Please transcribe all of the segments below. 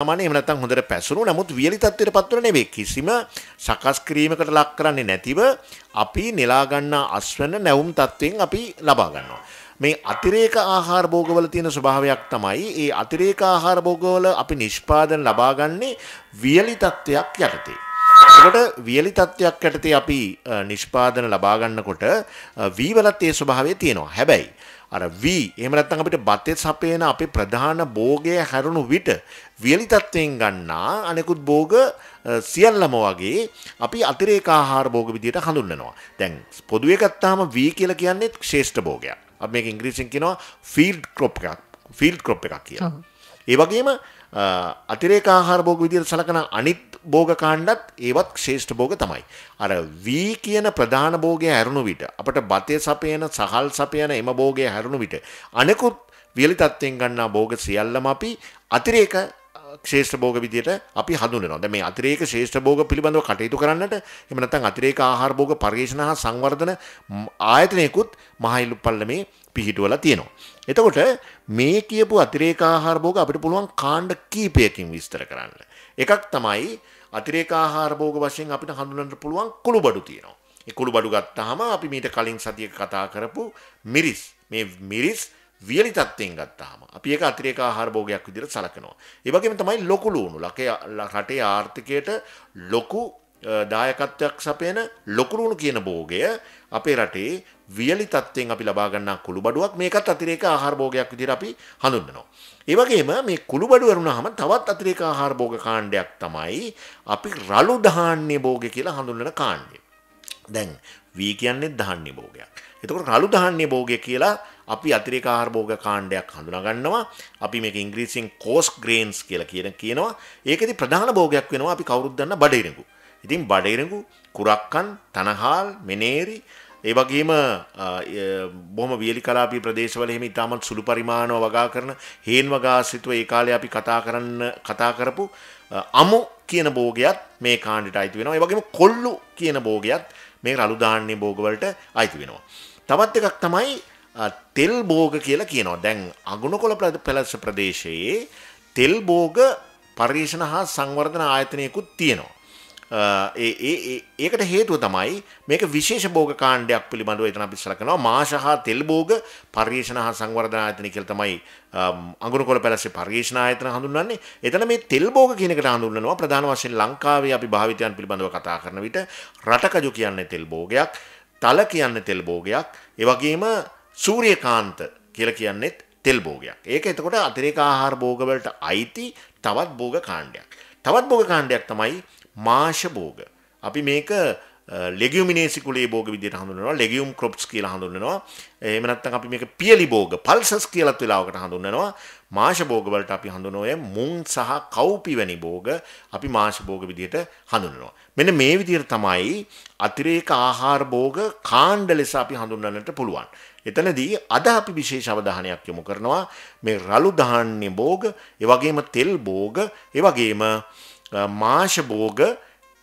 සාමාන්‍ය එහෙම නැත්නම් හොඳට පැසුණු නමුත් වියලි තත්ත්වයට පත් වෙන නෙවෙයි කිසිම සකස් කිරීමකට ලක් කරන්නේ නැතිව අපි නෙලා ගන්නා අස්වැන්න නැවුම් තත්ත්වයෙන් අපි ලබා ගන්නවා. මේ අතිරේක ආහාර භෝගවල තියෙන ස්වභාවයක් තමයි ඒ අතිරේක ආහාර භෝගවල අපි නිෂ්පාදන ලබා ගන්නේ වියලි තත්ත්වයක් යටතේ. එතකොට වියලි තත්ත්වයක් යටතේ අපි නිෂ්පාදන ලබා ගන්නකොට වී වලත් ඒ ස්වභාවය තියෙනවා. හැබැයි අර වී එහෙම නැත්නම් අපිට බතේ සපේන අපේ ප්‍රධාන භෝගය හැරුණු විට වියලි තත්ත්වයෙන් ගන්නා අනෙකුත් භෝග සියල්ලම වගේ අපි අතිරේක ආහාර භෝග විදියට හඳුන්වනවා. දැන් පොදුවේ ගත්තාම වී කියලා කියන්නේ ශ්‍රේෂ්ඨ භෝගයක්. අපි මේක ඉංග්‍රීසියෙන් කියනවා ෆීල්ඩ් ක්‍රොප් එකක් කියලා. ඒ වගේම අතිරේක ආහාර භෝග විදියට සලකන අනිත් භෝග කාණ්ඩත් ඒවත් ශ්‍රේෂ්ඨ භෝග තමයි. අර වී කියන ප්‍රධාන භෝගය හැරුණු විට අපට බතේ සපයන සහල් සපයන එම භෝගය හැරුණු විට අනෙකුත් වියලි තත්ත්වයෙන් ගන්නා භෝග සියල්ලම අපි අතිරේක ශ්‍රේෂ්ඨ භෝග විදියට අපි හඳුන්වනවා. දැන් මේ අතිරේක ශ්‍රේෂ්ඨ භෝග පිළිබඳව කටයුතු කරන්නට එහෙම නැත්නම් අතිරේක ආහාර භෝග පරිශන හා සංවර්ධන ආයතනයකුත් මහයිලු පල්ලමේ පිහිටුවලා තියෙනවා. එතකොට මේ කියපු අතිරේක ආහාර භෝග අපිට පුළුවන් කාණ්ඩ කීපයකින් විස්තර කරන්න. එකක් තමයි අතිරේක ආහාර භෝග වශයෙන් අපිට හඳුනන්න පුළුවන් කුළුබඩු තියෙනවා. ඒ කුළුබඩු ගත්තාම අපි මීට කලින් සතියක කතා කරපු මිරිස්. මේ මිරිස් වියලි තත්ත්වයෙන් ගත්තාම අපි ඒක අතිරේක ආහාර භෝගයක් විදිහට සලකනවා. ඒ වගේම තමයි ලොකු ලුණු. රටේ ආර්ථිකයට ලොකු දායකත්වයක් සපයන ලොකු ලුණු කියන භෝගය අපේ රටේ වියලි තත්ත්වයෙන් අපි ලබා ගන්නා කුළුබඩුවක්. මේකත් අතිරේක ආහාර භෝගයක් විදිහට අපි හඳුන්වනවා. ඒ වගේම මේ කුළුබඩු වරුණාම තවත් අතිරේක ආහාර භෝග කාණ්ඩයක් තමයි අපි රළු ධාන්‍ය භෝග කියලා හඳුන්වන කාණ්ඩය. දැන් වී කියන්නේ ධාන්‍ය භෝගයක්. එතකොට රළු ධාන්‍ය භෝගය කියලා අපි අතිරේක ආහාර භෝග කාණ්ඩයක් හඳුනා ගන්නවා. අපි මේක ඉංග්‍රීසියෙන් coarse grains කියලා කියනවා. ඒකෙදි ප්‍රධාන භෝගයක් වෙනවා අපි කවුරුත් දන්න බඩිරඟු. ඉතින් බඩිරඟු, කුරක්කන්, තනහාල්, මෙනේරි ඒ වගේම බොහොම වියලි කලාපීය ප්‍රදේශවල එහෙම ඉතාමත් සුළු පරිමාණව වගා කරන හේන් වගා ආශ්‍රිතව ඒ කාලේ අපි කතා කරපු අමු කියන භෝගයත් මේ කාණ්ඩයට අයිති වෙනවා. ඒ වගේම කොල්ලු කියන භෝගයත් මේ රළු ධාන්‍ය භෝග වලට අයිති වෙනවා. තවත් එකක් තමයි තෙල් භෝග කියලා කියනවා. දැන් අගුණකොළ පෙළස ප්‍රදේශයේ තෙල් භෝග පරිශන හා සංවර්ධන ආයතනයකුත් තියෙනවා. ඒකට හේතුව තමයි මේක විශේෂ භෝග කාණ්ඩයක් පිළිබඳව එතන අපි සලකනවා. මාෂ හා තෙල් භෝග පරිශන හා සංවර්ධන ආයතන කියලා තමයි අඟුණකොළ පැලස්සේ පරිශන ආයතන හඳුන්වන්නේ. එතන මේ තෙල් භෝග කියන එකට හඳුන්වනවා ප්‍රධාන වශයෙන් ලංකාවේ අපි භාවිතයන් පිළිබඳව කතා කරන විට රටකජු කියන්නේ තෙල් භෝගයක්, තල කියන්නේ තෙල් භෝගයක්, ඒ වගේම සූර්යකාන්ත කියලා කියන්නේ තෙල් භෝගයක්. ඒක එතකොට අතිරේක ආහාර භෝග වලට අයිති තවත් භෝග කාණ්ඩයක්. තවත් භෝග කාණ්ඩයක් තමයි මාෂ භෝග. අපි මේක ලෙගියුමිනේසි කුලයේ භෝග විදිහට හඳුන්වනවා. ලෙගියුම් ක්‍රොප්ස් කියලා හඳුන්වනවා. එහෙම නැත්නම් අපි මේක පියලි භෝග, පල්සස් කියලාත් වෙලාවකට හඳුන්වනවා. මාෂ භෝග වලට අපි හඳුන්වන්නේ මුං සහ කව්පි වැනි භෝග අපි මාෂ භෝග විදිහට හඳුන්වනවා. මෙන්න මේ විදිහට තමයි අතිරේක ආහාර භෝග කාණ්ඩ ලෙස අපි හඳුන්වන්නට පුළුවන්. එතනදී අද අපි විශේෂ අවධානයක් යොමු කරනවා මේ රළු ධාන්‍ය භෝග, ඒ වගේම තෙල් භෝග, ඒ වගේම මාෂ භෝග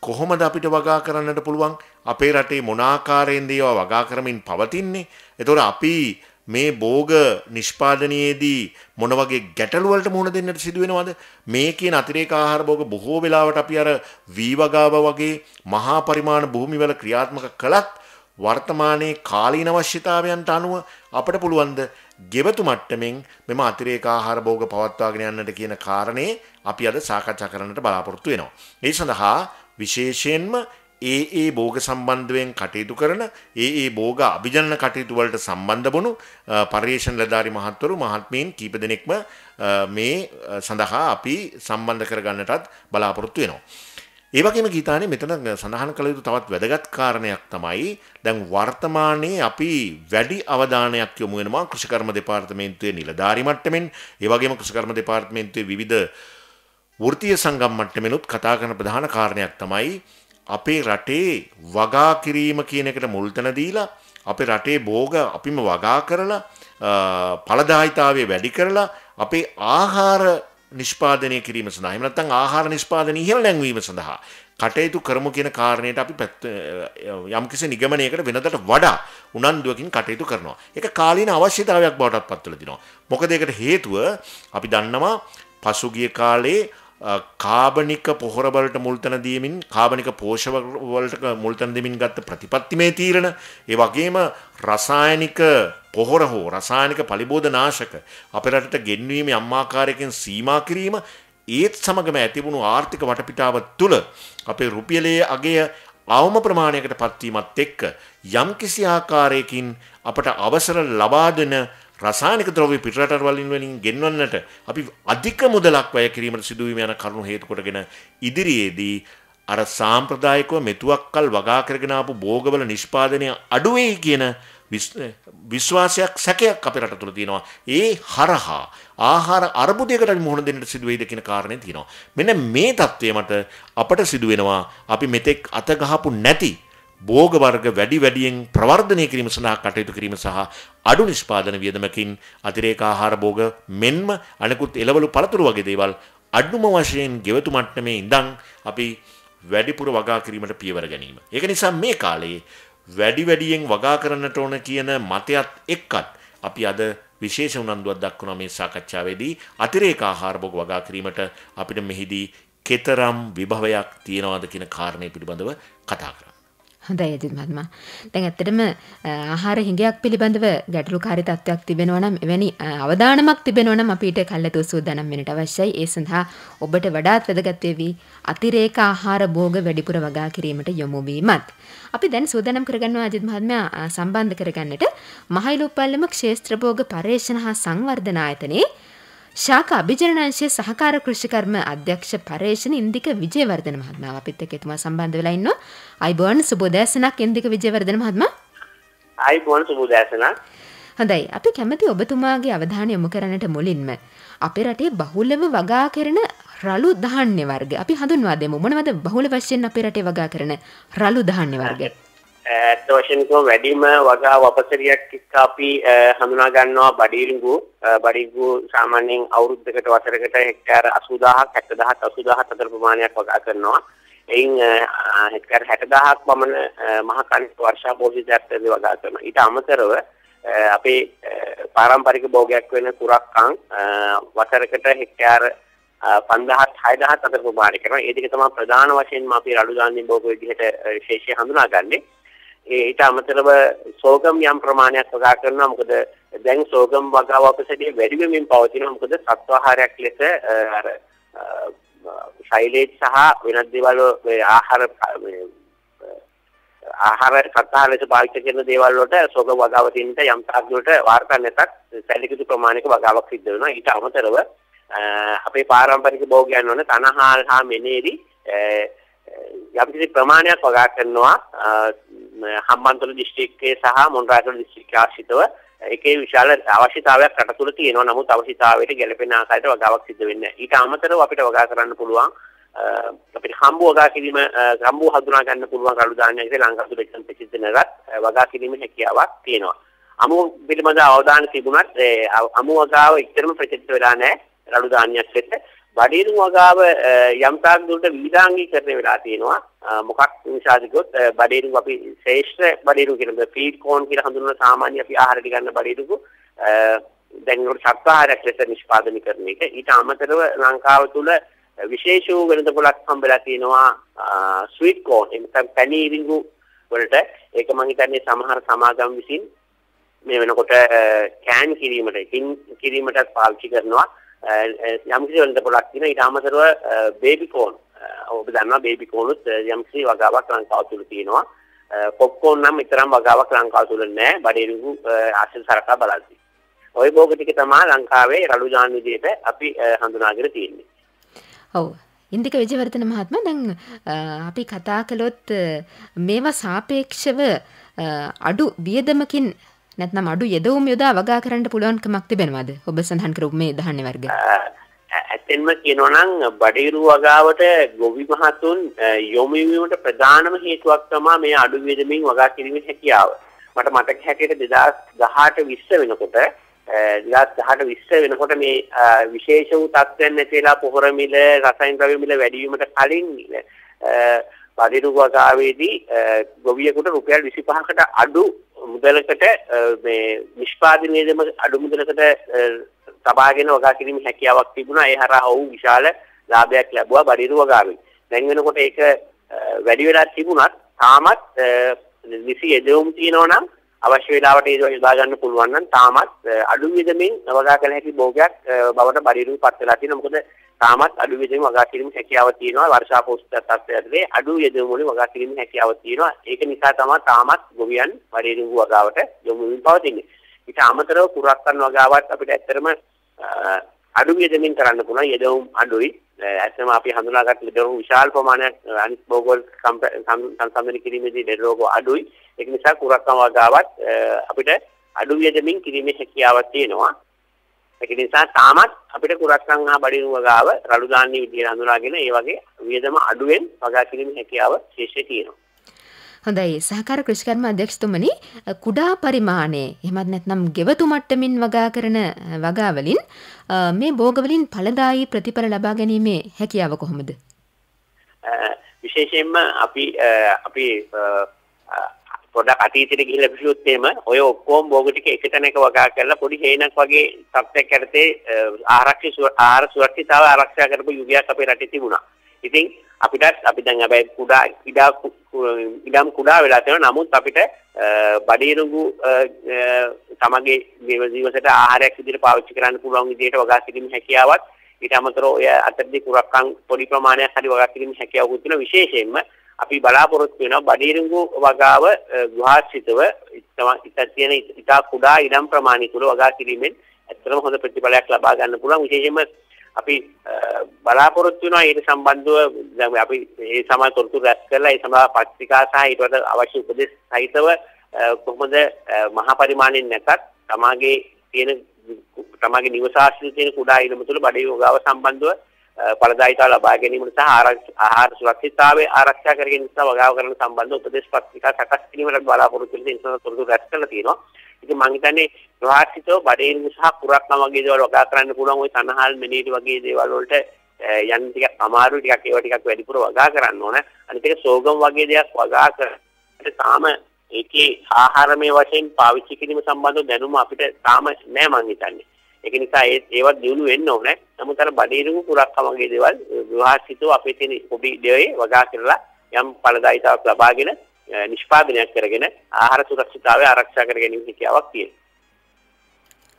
කොහොමද අපිට වගා කරන්නට පුළුවන්? අපේ රටේ මොන ආකාරයෙන්ද ඒවා වගා කරමින් පවතින්නේ? එතකොට අපි මේ භෝග නිෂ්පාදනයේදී මොන වගේ ගැටලු වලට මුහුණ දෙන්නට සිදු වෙනවද? මේ කියන අතිරේක ආහාර භෝග බොහෝ වෙලාවට අපි අර වී වගාව වගේ මහා පරිමාණ භූමිවල ක්‍රියාත්මක කළත් වර්තමානයේ කාලීන අවශ්‍යතාවයන්ට අනුව අපට පුළුවන් ද ගෙවතු මට්ටමින් මෙම අතිරේක ආහාර භෝග පවත්වාගෙන යන්නට කියන කාරණේ අපි අද සාකච්ඡා කරන්නට බලාපොරොත්තු වෙනවා. ඒ සඳහා විශේෂයෙන්ම ඒ භෝග සම්බන්ධයෙන් කටයුතු කරන ඒ භෝග අභිජනන කටයුතු වලට සම්බන්ධ වුණු පර්යේෂණ නිලධාරි මහත්වරු මහත්මීන් කීප දෙනෙක්ම මේ සඳහා අපි සම්බන්ධ කරගන්නටත් බලාපොරොත්තු වෙනවා. ඒ වගේම ගීතානේ මෙතන සඳහන් කළ යුතු තවත් වැදගත් කාරණයක් තමයි දැන් වර්තමානයේ අපි වැඩි අවධානයක් යොමු වෙනවා කෘෂිකර්ම දෙපාර්තමේන්තුවේ නිලධාරි මට්ටමින්, ඒ වගේම කෘෂිකර්ම දෙපාර්තමේන්තුවේ විවිධ වෘත්තීය සංගම් මට්ටමිනුත් කතා කරන ප්‍රධාන කාරණයක් තමයි අපේ රටේ වගා කිරීම කියන එකට මුල් තැන දීලා අපේ රටේ භෝග අපිම වගා කරලා ඵලදායීතාවය වැඩි කරලා අපේ ආහාර නිෂ්පාදනය කිරීම සඳහා එහෙම නැත්නම් ආහාර නිෂ්පාදනය ඉහළ නැංවීම සඳහා කටයුතු කරමු කියන කාරණයට අපි යම්කිසි නිගමනයකට වෙනදට වඩා උනන්දුවකින් කටයුතු කරනවා. ඒක කාලීන අවශ්‍යතාවයක් බවට පත් වෙලා තිනවා. මොකද ඒකට හේතුව අපි දන්නවා පසුගිය කාලේ කාබනික පොහොර වලට මුල් තැන දීමින් කාබනික පෝෂක වලට මුල් තැන දෙමින් ගත්ත ප්‍රතිපත්තිමය තීරණ ඒ වගේම රසායනික පොහොර හෝ රසායනික පලිබෝධනාශක අපේ රටට ගෙන්වීමේ අම්මාකාරයකින් සීමා කිරීම ඒත් සමගම ඇතිවුණු ආර්ථික වටපිටාව තුළ අපේ රුපියලේ අගය අවම ප්‍රමාණයකට පත්වීමත් එක්ක යම්කිසි ආකාරයකින් අපට අවසර ලබා දෙන රසායනික ද්‍රව්‍ය පිටරට වලින් ගෙන්වන්නට අපි අධික මුදලක් වැය කිරීමට සිදුවීම යන කරුණු හේතු කොටගෙන ඉදිරියේදී අර සාම්ප්‍රදායිකව මෙතුවක්කල් වගා කරගෙන ආපු භෝගවල නිෂ්පාදනය අඩු වෙයි කියන විශ්වාසයක් සැකයක් අපේ රට තුළ තියෙනවා. ඒ හරහා ආහාර අර්බුදයකට මුහුණ දෙන්නට සිදු වෙයිද කියන කාරණේ තියෙනවා. මෙන්න මේ தත්ත්වය මත අපට සිදු වෙනවා අපි මෙතෙක් අත ගහපු නැති භෝග වර්ග වැඩියෙන් ප්‍රවර්ධනය කිරීම සඳහා කටයුතු කිරීම සහ අඩු නිෂ්පාදන වියදමකින් අතිරේක ආහාර භෝග මෙන්ම අනෙකුත් එළවලු පළතුරු වගේ දේවල් අඩුම වශයෙන් ගෙවතු මට්ටමේ ඉඳන් අපි වැඩිපුර වගා කිරීමට පියවර ගැනීම. ඒක නිසා මේ කාලේ වැඩියෙන් වගා කරන්නට ඕන කියන මතයත් එක්කත් අපි අද විශේෂ උනන්දුවක් දක්වනවා මේ සාකච්ඡාවේදී අතිරේක ආහාර භෝග වගා කිරීමට අපිට මෙහිදී කෙතරම් විභවයක් තියනවාද කියන කාරණය පිළිබඳව කතා කරමු. හොඳයි අජිත් මහත්මයා. දැන් ඇත්තටම ආහාර හිඟයක් පිළිබඳව ගැටලුකාරී තත්ත්වයක් තිබෙනවා නම් එවැනි අවධානමක් තිබෙනවා නම් අපිට කල්ැතු සූදානම් වෙන්නට අවශ්‍යයි. ඒ සඳහා ඔබට වඩාත් වැදගත් වේවි අතිරේක ආහාර භෝග වැඩිපුර වගා කිරීමට යොමු වීමත්. අපි දැන් සූදානම් කරගන්නවා අජිත් මහත්මයා සම්බන්ධ කරගන්නට මහයිලුප්පල්ලම ක්ෂේත්‍ර භෝග පර්යේෂණ හා සංවර්ධන ආයතනයේ ශාඛා අභිජනනාංශයේ සහකාර කෘෂිකර්ම අධ්‍යක්ෂ පර්යේෂණ ඉන්දික විජේවර්ධන මහත්මයා අපිත් එක්ක එතුමා සම්බන්ධ වෙලා ඉන්නවා. අයිබෝන් සුබෝදෑසනක් ඉන්දික විජේවර්ධන මහත්මයා. අයිබෝන් සුබෝදෑසනක්. හොඳයි. අපි කැමති ඔබතුමාගේ අවධානය යොමු කරන්නට මුලින්ම අපේ රටේ බහුලව වගා කරන රළු ධාන්‍ය වර්ග අපි හඳුන්වා දෙමු. මොනවද බහුල වශයෙන් අපේ රටේ වගා කරන රළු ධාන්‍ය වර්ග? ඇත්ත වශයෙන්ම වැඩිම වගා වපසරියක් එක්ක අපි හඳුනා ගන්නවා බඩිරුඟු සාමාන්‍යයෙන් අවුරුද්දකට වසරකට හෙක්ටාර 80000ක් 70000ක් 80000ක් අතර ප්‍රමාණයක් වගා කරනවා. එයින් හෙක්ටාර 60000ක් පමණ මහ කනිෂ්ඨ වර්ෂා පෝෂිතයන්ට වගා කරනවා. ඊට අමතරව අපේ පාරම්පරික භෝගයක් වෙන කුරක්කන් වසරකට හෙක්ටාර 5000ක් 6000ක් අතර ප්‍රමාණය කරනවා. ඒ දෙක තමයි ප්‍රධාන වශයෙන්ම අපි රළු ධාන්‍ය භෝග විදිහට විශේෂයෙන් හඳුනාගන්නේ. ඊට අමතරව සෝගම් යම් ප්‍රමාණයක් වගා කරනවා. මොකද දැන් සෝගම් වගාව අපසෙදී වැඩි වෙමින් පවතිනවා. මොකද සත්වාහාරයක් ලෙස අර ශෛලේජ් සහ වෙනත් දේවල් ආහාර සත්වාහාර ලෙස පාවිච්චි කරන දේවල් වලට සෝගම් වගාව තියෙනට යම් තාක් දුරට වාර්තා නැතත් සැලකිලි ප්‍රමාණයක වගාවක් සිද්ධ වෙනවා. ඊට අමතරව අපේ පාරම්පරික භෝගයන් වන තනහාල් හා මෙනේරි යම්කිසි ප්‍රමාණයක් වගා කරනවා. හම්බන්තොට දිස්ත්‍රික්කයේ සහ මොණරාගල දිස්ත්‍රික්කයේ ආශ්‍රිතව ඒකේ විශාල අවශ්‍යතාවයක් රට තුළ තියෙනවා. නමුත් අවශ්‍යතාවයට ගැළපෙන ආකාරයට වගාවක් සිද්ධ වෙන්නේ නැහැ. ඊට අමතරව අපිට වගා කරන්න පුළුවන් අපිට හම්බු වගා කිරීම හම්බු හඳුනා ගන්න පුළුවන් රළු ධාන්‍යයක් කියලා ලංකාව තුළ එකම ප්‍රසිද්ධ නැරත් වගා කිරීමේ හැකියාවක් තියෙනවා. අමු පිළිබඳ අවධානය තිබුණත් අමු වගාව එච්චරම ප්‍රසිද්ධ වෙලා නැහැ රළු ධාන්‍යයක් ලෙස. බඩිරුඟු වගාව යම් තාක් දුරට විවිධාංගීකරණය වෙලා තියෙනවා. මොකක් නිසාද කිව්වොත් බඩිරුඟු අපි ශ්‍රේෂ්ඨ බඩිරුඟු කියන ෆීඩ් කෝන් කියලා හඳුන්වන සාමාන්‍ය අපි ආහාරයට ගන්න බඩිරුඟු දැන් උඩ සත්වාහාරයක් ලෙස නිෂ්පාදනය කරන එක. ඊට අමතරව ලංකාව තුළ විශේෂ වූ වෙළඳ පොළක් හම්බෙලා තියෙනවා ස්වීට් කෝන් එතන පැණිරිඟු වලට. ඒක මම හිතන්නේ සමහර සමාගම් විසින් මේ වෙනකොට කෑන් කිරීමට පාවිච්චි කරනවා. යම්කිසි වෙළඳ පොළක් තියෙනවා. ඊට අමතරව බේබි කෝන් ඔබ දන්නවා බේබි කෝනුත් යම්කිසි වගාවක් ලංකාව තුළ තියෙනවා. පොප්කෝන් නම් තරම් වගාවක් ලංකාව තුළ නැහැ. බඩිරුඟු ආශ්‍රිත සරකා බලද්දී. ওই භෝග ටික තමයි ලංකාවේ රළු ධාන්‍ය විදිහට අපි හඳුනාගෙන තියෙන්නේ. ඔව්. ඉන්දික විජේවර්ධන මහත්මයා දැන් අපි කතා කළොත් මේවා සාපේක්ෂව අඩු වියදමකින් නැත්නම් අඩු යෙදවුම් යොදා වගා කරන්න පුළුවන්කමක් තිබෙනවද? ඔබ සඳහන් කරපු මේ ධාන්‍ය වර්ග. ඇත්තෙන්ම කියනවා නම් බඩිරුව වගාවට ගොවි මහතුන් යොමු වීමට ප්‍රධානම හේතුවක් තමයි මේ අඩු වියදමින් වගා කිරීමේ හැකියාව. මට මතක හැටියට 2018-20 වෙනකොට 2018-20 වෙනකොට මේ විශේෂ වූ තත්ත්වයන් නැති වෙලා පොහොර මිල රසායන ද්‍රව්‍ය මිල වැඩි වීමට කලින් බඩිරුව වගාවේදී ගොවියෙකුට රුපියල් 25කට අඩු මුදලකට මේ නිෂ්පාදනයේදම අඩු මුදලකට තබාගෙන වගා කිරීමේ හැකියාවක් තිබුණා. ඒ හරහා ඔවුන් විශාල ලාභයක් ලැබුවා බඩිරු වගාවෙන්. දැන් වෙනකොට ඒක වැඩි වෙලා තිබුණත් තාමත් නිසි යෙදවුම් තියෙනවා නම් අවශ්‍ය වෙලාවට ඒ යොදා ගන්න පුළුවන් නම් තාමත් අඩු වියදමින් වගා කළ හැකි භෝගයක් බවට බඩිරු පත් වෙලා තියෙනවා. මොකද තාමත් අඩු වියදමින් වගා කිරීම හැකියාව තියෙනවා. වර්ෂාපෝෂිත තත්ත්වයකදී අඩු වියදම වලින් වගා කිරීම හැකියාව තියෙනවා. ඒක නිසා තමයි තාමත් ගොවියන් බඩිරු වගාවට යොමු වෙමින් පවතින්නේ. ඊට අමතරව කුරක්කන් වගාවත් අපිට ඇත්තටම අඩු වියදමින් කරන්න පුළුවන්. යෙදවුම් අඩුයි. ඇත්තම අපි හඳුනාගත් ලෙඩ රෝග විශාල ප්‍රමාණයක් අනිත් භෝගවල සංසන්දනය කිරීමේදී ලෙඩ රෝග අඩුයි. ඒක නිසා කුරක්කන් වගාවත් අපිට අඩු වියදමින් කිරීමේ හැකියාවක් තියෙනවා. ඒක නිසා තාමත් අපිට කුරක්කන් හා බඩිරු වගාව රළු දාන්නේ විදිහට හඳුනාගෙන ඒ වගේ වියදම අඩුවෙන් වගා කිරීමේ හැකියාව ශේෂ්ඨ තියෙනවා. හොඳයි සහකාර කෘෂිකර්ම අධ්‍යක්ෂතුමනි කුඩා පරිමාණයේ එහෙමත් නැත්නම් ගෙවතු මට්ටමින් වගා කරන වගාවලින් මේ භෝගවලින් ඵලදායී ප්‍රතිඵල ලබා ගැනීමේ හැකියාව කොහොමද? විශේෂයෙන්ම අපි පොඩක් අතීතයට ගිහිල්ලා පිළිවෙත් තේම ඔය ඔක්කොම භෝග ටික එක තැනක වගා කරලා පොඩි හේනක් වගේ තත්ත්වයක් යටතේ ආහාර සුරක්ෂිතතාව ආරක්ෂා කරපු යුගයක් අපේ රටේ තිබුණා. ඉතින් අපි දැන් හැබැයි ඉඩම් කුඩා වෙලා තියෙනවා. නමුත් අපිට බඩේරුඟු තමගේ ජීවිතයට ආහාරයක් විදිහට පාවිච්චි කරන්න පුළුවන් විදිහට වගා කිරීමේ හැකියාවත් ඊට අමතරව ඔය අතරදී කුරක්කන් පොඩි ප්‍රමාණයක් හරි වගා කිරීමේ හැකියාවකුත් තියෙනවා. විශේෂයෙන්ම අපි බලාපොරොත්තු වෙනවා බඩේරුඟු වගාව ගෘහාශ්‍රිතව තියෙන ඉතා කුඩා ඉඩම් ප්‍රමාණය තුළ වගා කිරීමෙන් ඇත්තටම හොඳ ප්‍රතිඵලයක් ලබා ගන්න පුළුවන්. විශේෂයෙන්ම අපි බලාපොරොත්තු වෙනවා ඊට සම්බන්ධව දැන් අපි ඒ සමාජ තොරතුරු රැස් කරලා ඒ සමාජ පත්‍රිකා සහ ඊට වඩා අවශ්‍ය උපදෙස් සහිතව කොහොමද මහා පරිමාණයෙන් නැතත් තමගේ නිවස ආශ්‍රිත තියෙන කුඩා ඉඩම තුළ බඩේ යෝගාව සම්බන්ධව ඵලදායීතාව ලබා ගැනීමට සහ ආහාර සුරක්ෂිතතාවය ආරක්ෂා කර ගැනීම සහ වගාව කරන සම්බන්ධ උපදෙස් පත්‍රිකා සකස් කිරීමට බලාපොරොත්තු වෙන තොරතුරු රැස් කරලා තියෙනවා. ඉතින් මම හිතන්නේ ප්‍රවාසිතව බඩේරුඟු සහ කුරක්කන් වගේ දේවල් වගා කරන්න පුළුවන්. ওই තනහල් මෙනීටි වගේ දේවල් වලට යන්න ටිකක් අමාරුයි. ඒවා ටිකක් වැඩිපුර වගා කරන්න ඕන. අනිත් එක සෝගම් වගේ දේවල් වගා කරලා තාම ඒකේ ආහාරමය වශයෙන් පාවිච්චි කිරීම සම්බන්ධව දැනුම අපිට තාම නෑ මං හිතන්නේ. ඒක නිසා ඒවත් දියුණු වෙන්න ඕනේ. නමුත් අර බඩේරුඟු කුරක්කන් වගේ දේවල් ප්‍රවාසිතව අපේ තියෙන පොඩි දේවල් වගා කරලා යම් ඵලදායීතාවක් ලබාගෙන නිෂ්පාදනයක් කරගෙන ආහාර සුරක්ෂිතතාවය ආරක්ෂා කර ගැනීම හැකියාවක් තියෙනවා.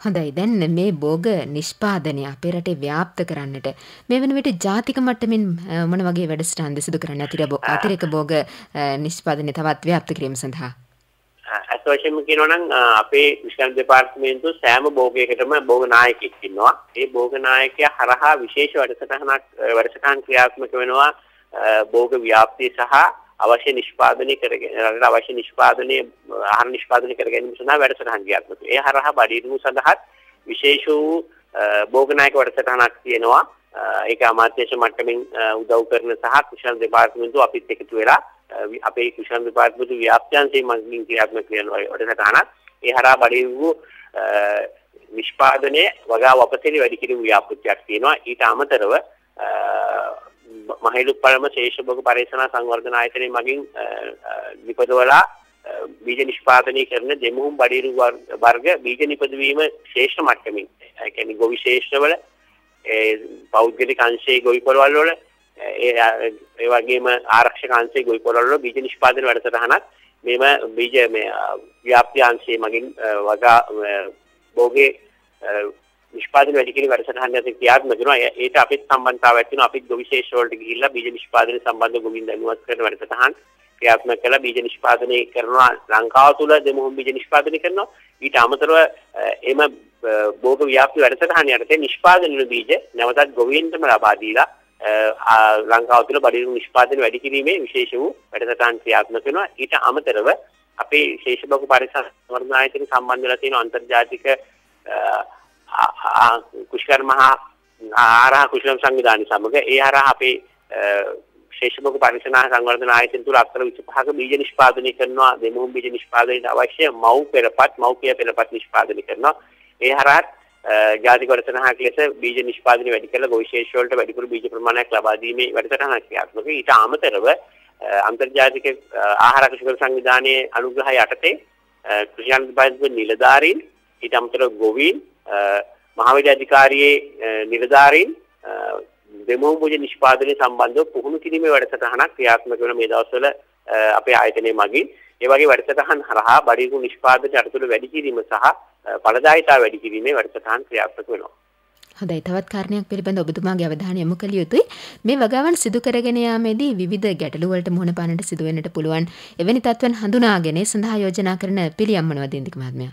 හොඳයි දැන් මේ භෝග නිෂ්පාදනය අපේ රටේ ව්‍යාප්ත කරන්නට මේ වෙන විට ජාතික මට්ටමින් මොන වගේ වැඩසටහන් සිදු කරන්න අතිරේක භෝග නිෂ්පාදනය තවත් ව්‍යාප්ත කිරීම සඳහා? අත්වශයෙන්ම කියනවා නම් අපේ විශ්වවිද්‍යාල දෙපාර්තමේන්තුව සෑම භෝගයකටම භෝග නායකයෙක් ඉන්නවා. ඒ භෝග naayකයා හරහා විශේෂ වැඩසටහන් ක්‍රියාත්මක වෙනවා භෝග ව්‍යාප්තිය සහ අවශ්‍ය නිෂ්පාදනය කරගෙන අවශ්‍ය නිෂ්පාදනයේ ආහාර නිෂ්පාදනය කර ගැනීම සඳහා වැඩසටහන් ක්‍රියාත්මක. ඒ හරහා බඩේරුඟු සඳහාත් විශේෂ වූ භෝග නායක වැඩසටහනක් තියෙනවා. ඒක අමාත්‍යාංශ මට්ටමින් උදව් කරන සහ කුෂල් දෙපාර්තමේන්තුව අපිත් එකතු වෙලා අපේ කුෂල් දෙපාර්තමේන්තුව ව්‍යාප්තියන්සේ මගින් ක්‍රියාත්මක කරන වැඩසටහනක්. ඒ හරහා බඩේරුඟු නිෂ්පාදනයේ වගාව අපතේ වැඩි කිරීම ව්‍යාපෘතියක් තියෙනවා. ඊට අමතරව මහේලුප්පළම ශේෂ භෝග පරීක්ෂණ සංවර්ධන ආයතනයේ මගින් නිපදවලා බීජ නිෂ්පාදනය කරන දෙමුහුම් බඩේරුඟු වර්ග බීජ නිපදවීම ශ්‍රේෂ්ඨ මට්ටමින් ඒ කියන්නේ ගොවි ශ්‍රේෂ්ඨවල පෞද්ගලික අංශයේ ගොවි පොළවල් වල ඒ වගේම ආරක්ෂක අංශයේ ගොවි පොළවල් වල බීජ නිෂ්පාදන වැඩසටහනක් මේම බීජ මේ ව්‍යාප්ති අංශයේ මගින් වගා භෝගේ නිෂ්පාදන වැඩි කිරීම වැඩසටහනක් ක්‍රියාත්මක කරනවා. ඒට අපිත් සම්බන්ධතාවයක් තියෙනවා. අපිත් ගොවි ශේෂ්ඨ වලට ගිහිල්ලා බීජ නිෂ්පාදනය සම්බන්ධ ගොවින් දැනුවත් කරන වැඩසටහන් ක්‍රියාත්මක කළා. බීජ නිෂ්පාදනය කරනවා ලංකාව තුළ දෙමුහුම් බීජ නිෂ්පාදනය කරනවා. ඊට අමතරව එම භෝග ව්‍යාප්ති වැඩසටහන යටතේ නිෂ්පාදන වන බීජ නැවතත් ගොවීන්ටම ලබා දීලා ලංකාව තුළ බඩේරුඟු නිෂ්පාදනය වැඩි කිරීමේ විශේෂ වූ වැඩසටහන් ක්‍රියාත්මක වෙනවා. ඊට අමතරව අපේ ශේෂ භෝග පරීක්ෂණ සංවර්ධන ආයතන සම්බන්ධ වෙලා තියෙන අන්තර්ජාතික කුෂ්කර්ම ආහාර කුෂ්කර්ම සංවිධානය සමග ඒ හරහා අපේ ශේෂ භෝග පරීක්ෂණ සංවර්ධන ආයතන තුළ අක්කර 25ක බීජ නිෂ්පාදනය කරනවා. දෙමුහුම් බීජ නිෂ්පාදනයට අවශ්‍ය මව්කිය පෙරපත් නිෂ්පාදනය කරනවා. ඒ හරහා ජාතික වැඩසටහනක් ලෙස බීජ නිෂ්පාදනය වැඩි කරලා ගොවි ශේෂ්ඨ වලට වැඩිපුර බීජ ප්‍රමාණයක් ලබා දීමේ වැඩසටහනක් ක්‍රියාත්මක. ඊට අමතරව අන්තර්ජාතික ආහාර කුෂ්කර්ම සංවිධානයේ අනුග්‍රහය යටතේ කෘෂි අධිකාරිය නිලධාරීන් ඊට අමතරව ගොවීන් මහාවිද්‍යාල අධිකාරියේ නිලධාරීන් දෙමව්ම බීජ නිෂ්පාදනය සම්බන්ධව පුහුණු කිරීමේ වැඩසටහනක් ක්‍රියාත්මක වෙන මේ දවස්වල අපේ ආයතනයේ මගින් ඒ වගේ වැඩසටහන් හරහා බඩගිනි නිෂ්පාදනය අරතුළු වැඩි කිරීම සහ ඵලදායීතාව වැඩි කිරීමේ වැඩසටහන් ක්‍රියාත්මක වෙනවා. හොඳයි, තවත් කාරණයක් පිළිබඳ ඔබතුමාගේ අවධානය යොමු කළ යුතුයි. මේ වගාවන් සිදු කරගෙන යාමේදී විවිධ ගැටලු වලට මුහුණ පාන්නට සිදු වෙන්නට පුළුවන්. එවැනි තත්ත්වයන් හඳුනාගෙන සඳහා යෝජනා කරන පිළියම් මොනවද ඉන්දික මහත්මයා?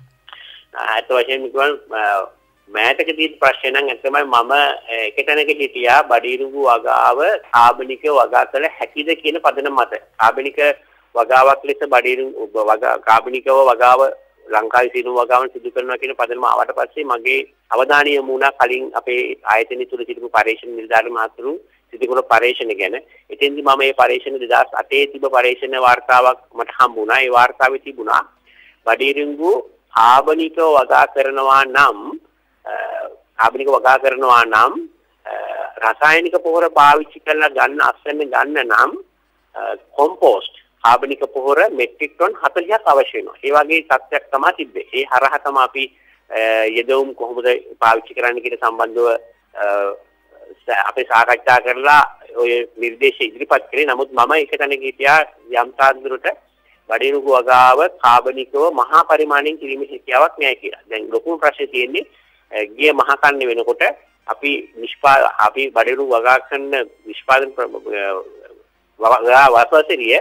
අත වශයෙන් කිව්වොත් මෑතකදී ප්‍රශ්න නම් ඇත්තමයි මම එක තැනක හිටියා බඩිරුඟු වගාව කාබනික වගා කළ හැකිද කියන පදනම මත. කාබනික වගාවක් ලෙස බඩිරුඟු කාබනිකව වගාව ලංකාවේ සිනු වගාවන් සිදු කරනවා කියන පදනම ආවට පස්සේ මගේ අවධානය යොමු වුණා කලින් අපේ ආයතනය තුල සිටිපු පරීක්ෂණ නිලධාරී මහතුරු සිදු කරන පරීක්ෂණ ගැන. එතෙන්දී මම මේ පරීක්ෂණ 2008 තිබ්බ පරීක්ෂණ වාර්තාවක් මට හම්බ වුණා. ඒ වාර්තාවේ තිබුණා බඩිරුඟු කාබනිකව වගා කරනවා නම් රසායනික පොහොර පාවිච්චි කරලා ගන්න අස්වැන්න ගන්න නම් කොම්පෝස්ට් කාබනික පොහොර මෙට්‍රික් ටන් 40ක් අවශ්‍ය වෙනවා. ඒ වගේ තත්ත්වයක් තමයි තිබ්බේ. ඒ හරහා තමයි අපි යෙදවුම් කොහොමද පාවිච්චි කරන්න කියන සම්බන්ධව අපි සාකච්ඡා කරලා ඔය නිර්දේශ ඉදිරිපත් කරේ. නමුත් මම එක තැනක හිටියා යම් තාක් දුරට බඩිරුඟු වගාව කාබනිකව මහා පරිමාණයෙන් කිරීමේ හැකියාවක් නැහැ කියලා. දැන් ලොකුම ප්‍රශ්නේ තියෙන්නේ ගිය මහා කන්නේ වෙනකොට අපි බඩිරුඟු වගා කරන නිෂ්පාදන වාසවතරිය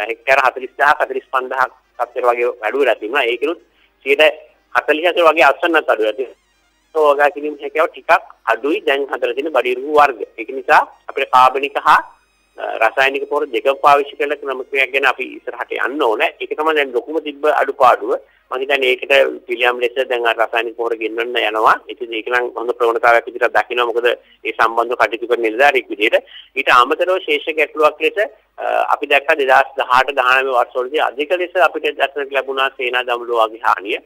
හෙක්ටාර 40000 45000ක් තත්ත්වයට වගේ අඩු වෙලා තිබුණා. ඒකෙනුත් 40% වගේ අස්වැන්නක් අඩු වෙලා තිබුණා. වගා කිරීම හැකියාව ටිකක් අඩුයි දැන් හදලා තියෙන බඩිරුඟු වර්ග. ඒක නිසා අපිට කාබනික හා රසායනික පොහොර දෙකම පාවිච්චි කරන ක්‍රමක්‍රියාවක් ගැන අපි ඉස්සරහට යන්න ඕනේ. ඒක තමයි දැන් ලොකුම තිබ්බ අඩුපාඩුව. මම හිතන්නේ ඒකට පිළියම් ලෙස දැන් රසායනික පොහොර ගෙන්වන්න යනවා. ඉතින් ඒක නම් හොඳ ප්‍රවණතාවයක් විදිහට දකිනවා. මොකද ඒ සම්බන්ධව කටයුතු කරන නිලධාරියෙක් විදිහට. ඊට අමතරව ශේෂ ගැටලුවක් ලෙස අපි දැක්කා 2018 19 වර්ෂවලදී අධික ලෙස අපිට දක්නට ලැබුණා සේනා දමළු වගේ හානිය.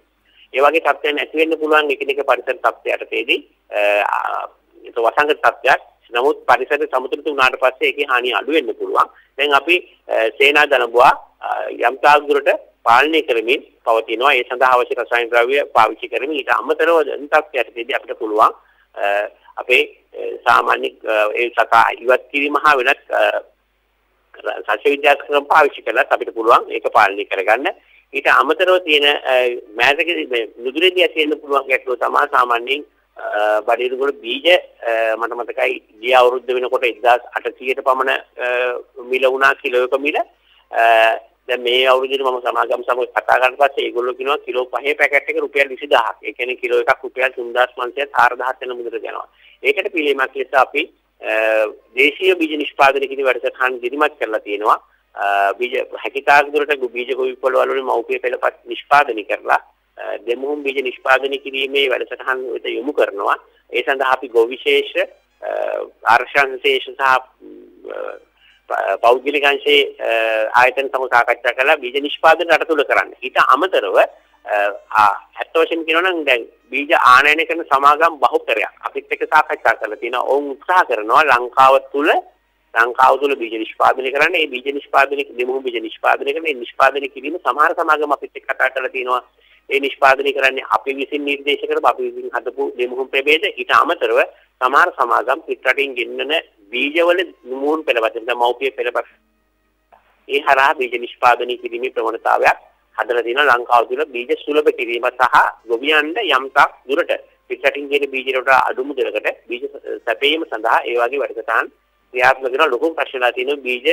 ඒ වගේ තත්ත්වයන් ඇති වෙන්න පුළුවන් එකිනෙක පරිසර තත්ත්වයටදී ඒක වසංගත තත්ත්වයක්. නමුත් පරිසර සමතුලිත වුණාට පස්සේ ඒකේ හානිය අඩු වෙන්න පුළුවන්. දැන් අපි සේනා දනබුවා යම් තාක් දුරට පාලනය කරමින් පවතිනවා. ඒ සඳහා අවශ්‍ය රසායන ද්‍රව්‍ය පාවිච්චි කරමින් ඊට අමතරව තත්ත්වයටදී අපිට පුළුවන් අපේ සාමාන්‍ය ඒ සතා ඉවත් කිරීම හා වෙනත් සස්‍ය විද්‍යා ක්‍රම පාවිච්චි කරලා අපිට පුළුවන් ඒක පාලනය කරගන්න. ඊට අමතරව තියෙන මෑතකදී නුදුරේදී ඇති වෙන්න පුළුවන් ගැටලුව තමයි සාමාන්‍යයෙන් බඩිරුඟු බීජ මට මතකයි ගිය අවුරුද්ද වෙනකොට 1800ට පමණ මිල වුණා කිලෝයක මිල. දැන් මේ අවුරුද්දේ මම සමාගම් සමග කතා කරලා පස්සේ ඒගොල්ලෝ කියනවා කිලෝ 5 පැකට් එක රුපියල් 20000ක්. ඒ කියන්නේ කිලෝ එකක් රුපියල් 3500ත් 4000ත් වෙන මුදලට යනවා. ඒකට පිළියමක් ලෙස අපි දේශීය බීජ නිෂ්පාදනය කිරීම වැඩසටහන් දිරිමත් කරලා තියෙනවා. බීජ හැකියතාක් දුරට බීජ ගොවිපළ වල මව්පිය පෙළපත් නිෂ්පාදනය කරලා දෙමුහුම් බීජ නිෂ්පාදනය කිරීමේ වැඩසටහන් වෙත යොමු කරනවා. ඒ සඳහා අපි ගොවිශේෂ ආරක්ෂා ශේෂ සහ පෞද්ගලික අංශයේ ආයතන සමග සාකච්ඡා කරලා බීජ නිෂ්පාදනය රටතුල කරන්න. ඊට අමතරව අත් වශයෙන් කියනවා නම් දැන් බීජ ආනයනය කරන සමාගම් බහුතරයක් අපිත් එක්ක සාකච්ඡා කරලා තියෙනවා. ඔවුන් උත්සාහ කරනවා ලංකාව තුල බීජ නිෂ්පාදනය කරන්න. ඒ බීජ නිෂ්පාදනය දෙමුහුම් බීජ නිෂ්පාදනය කරන ඒ නිෂ්පාදනය කිරීම සමහර සමාගම් අපිත් එක්ක කතා කරලා තියෙනවා. ඒ නිෂ්පාදනය කරන්නේ අපි විසින් නිර්දේශ කරපු අපි විසින් හදපු දෙමුහුම් ප්‍රභේද. ඊට අමතරව සමහර සමාගම් පිටරටින් ගෙන්නන බීජවල මුහුන් පෙළපත් මව්පිය පෙළපත් ඒ හරහා බීජ නිෂ්පාදනය කිරීමේ ප්‍රවණතාවයක් හදලා තියෙනවා. ලංකාව තුළ බීජ සුලභ කිරීම සහ ගොවියන්ට යම් තාක් දුරට පිටරටින් ගෙන බීජ වලට අඩු මුදලකට බීජ සැපයීම සඳහා ඒ වගේ වැඩසටහන් ක්‍රියාත්මක කරන ලොකු ප්‍රශ්නලා තියෙනවා. බීජ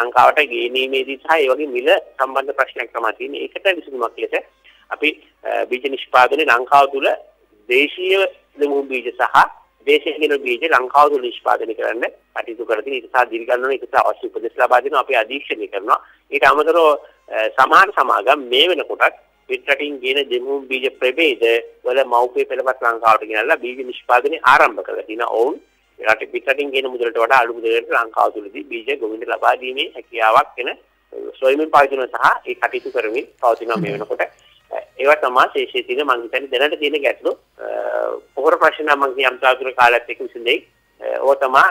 ලංකාවට ගෙනීමේදී සහ ඒ වගේ මිල සම්බන්ධ ප්‍රශ්නයක් තමයි තියෙන්නේ. ඒකට විසඳුමක් ලෙස අපි බීජ නිෂ්පාදනයේ ලංකාව තුළ දේශීය දෙමුහුම් බීජ සහ දේශීය බීජ ලංකාව තුළ නිෂ්පාදනය කරන්න කටයුතු කරලා ඒක සහ දිරිගන්නන ඒක සහ අවශ්‍ය උපදෙස් ලබා දෙනවා. අපි අධීක්ෂණය කරනවා. ඊට අමතරව සමාන සමාගම් මේ වෙනකොටත් පිටරටින් ගෙන දෙමුහුම් බීජ ප්‍රභේද වල මව්පිය පෙළපත් ලංකාවට ගෙනල්ලා බීජ නිෂ්පාදනය ආරම්භ කරලා තිනවා. ඔවුන් රට පිටරටින් ගෙන මුදලට වඩා අඩු මුදලකට ලංකාව තුළදී බීජ ගොවින්ද ලබා දීමේ හැකියාවක් වෙන සොයමින් පවතින සහ ඒ කටයුතු කරමින් පවතිනවා මේ වෙනකොට. ඒවා තමයි ශේෂයේ තියෙන මම හිතන්නේ දැනට තියෙන ගැටලු. පොහොර ප්‍රශ්න මම යම් තාතුර කාලයක් එක්ක විසඳෙයි. ඕක තමයි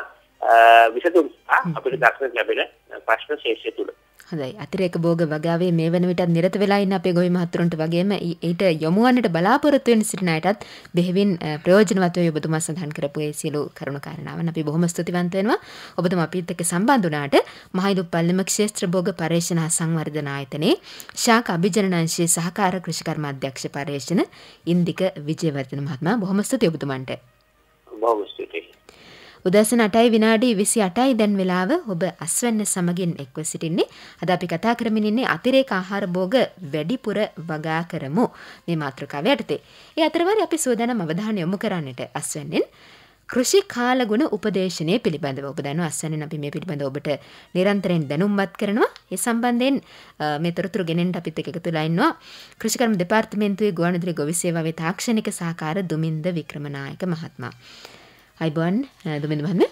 විසඳුම් අපිට දක්නට ලැබෙන ප්‍රශ්න ශේෂය තුල. හොඳයි. අතිරේක භෝග වගාවේ මේ වෙන විටත් නිරත වෙලා ඉන්න අපේ ගොවි මහතුරුන්ට වගේම ඊට යොමු වන්නට බලාපොරොත්තු වෙන සිටින අයටත් බෙහෙවින් ප්‍රයෝජනවත් වේ ඔබතුමා සඳහන් කරපු ඒ සියලු කරුණු කාරණාවන් අපි බොහොම ස්තුතිවන්ත වෙනවා. ඔබතුමා අපිත් එක්ක සම්බන්ධ වුණාට මහයිදු පල්ලම ක්ෂේත්‍ර භෝග පර්යේෂණ හා සංවර්ධන ආයතනයේ ශාක අභිජනන අංශයේ සහකාර කෘෂිකර්ම අධ්‍යක්ෂ පර්යේෂණ ඉන්දික විජේවර්ධන මහත්මයා බොහොම ස්තුතියි ඔබතුමන්ට. බොහොම ස්තුතියි. උදෑසන 8යි විනාඩි 28යි දැන් වෙලාව ඔබ අස්වැන්න සමගින් එක්ව සිටින්නේ. අද අපි කතා කරමින් ඉන්නේ අතිරේක ආහාර භෝග වැඩිපුර වගා කරමු මේ මාතෘකාව යටතේ. ඒ අතරවාරේ අපි සෝදානම් අවධානය යොමු කරන්නට අස්වැන්නෙන් කෘෂි කාලගුණ උපදේශනය පිළිබඳව. ඔබ දන්නවා අස්වැන්නෙන් අපි මේ පිළිබඳව ඔබට නිරන්තරයෙන් දැනුම්වත් කරනවා. ඒ සම්බන්ධයෙන් මේ තොරතුරු ගෙනෙන්න අපිත් එක්ක එකතු වෙලා ඉන්නවා කෘෂිකර්ම දෙපාර්තමේන්තුවේ ගුවන්විදුලි ගොවි සේවාවේ තාක්ෂණික සහකාර දුමින්ද වික්‍රමනායක මහත්මයා. අයිබෝන් දුමින්ද මහත්මයා.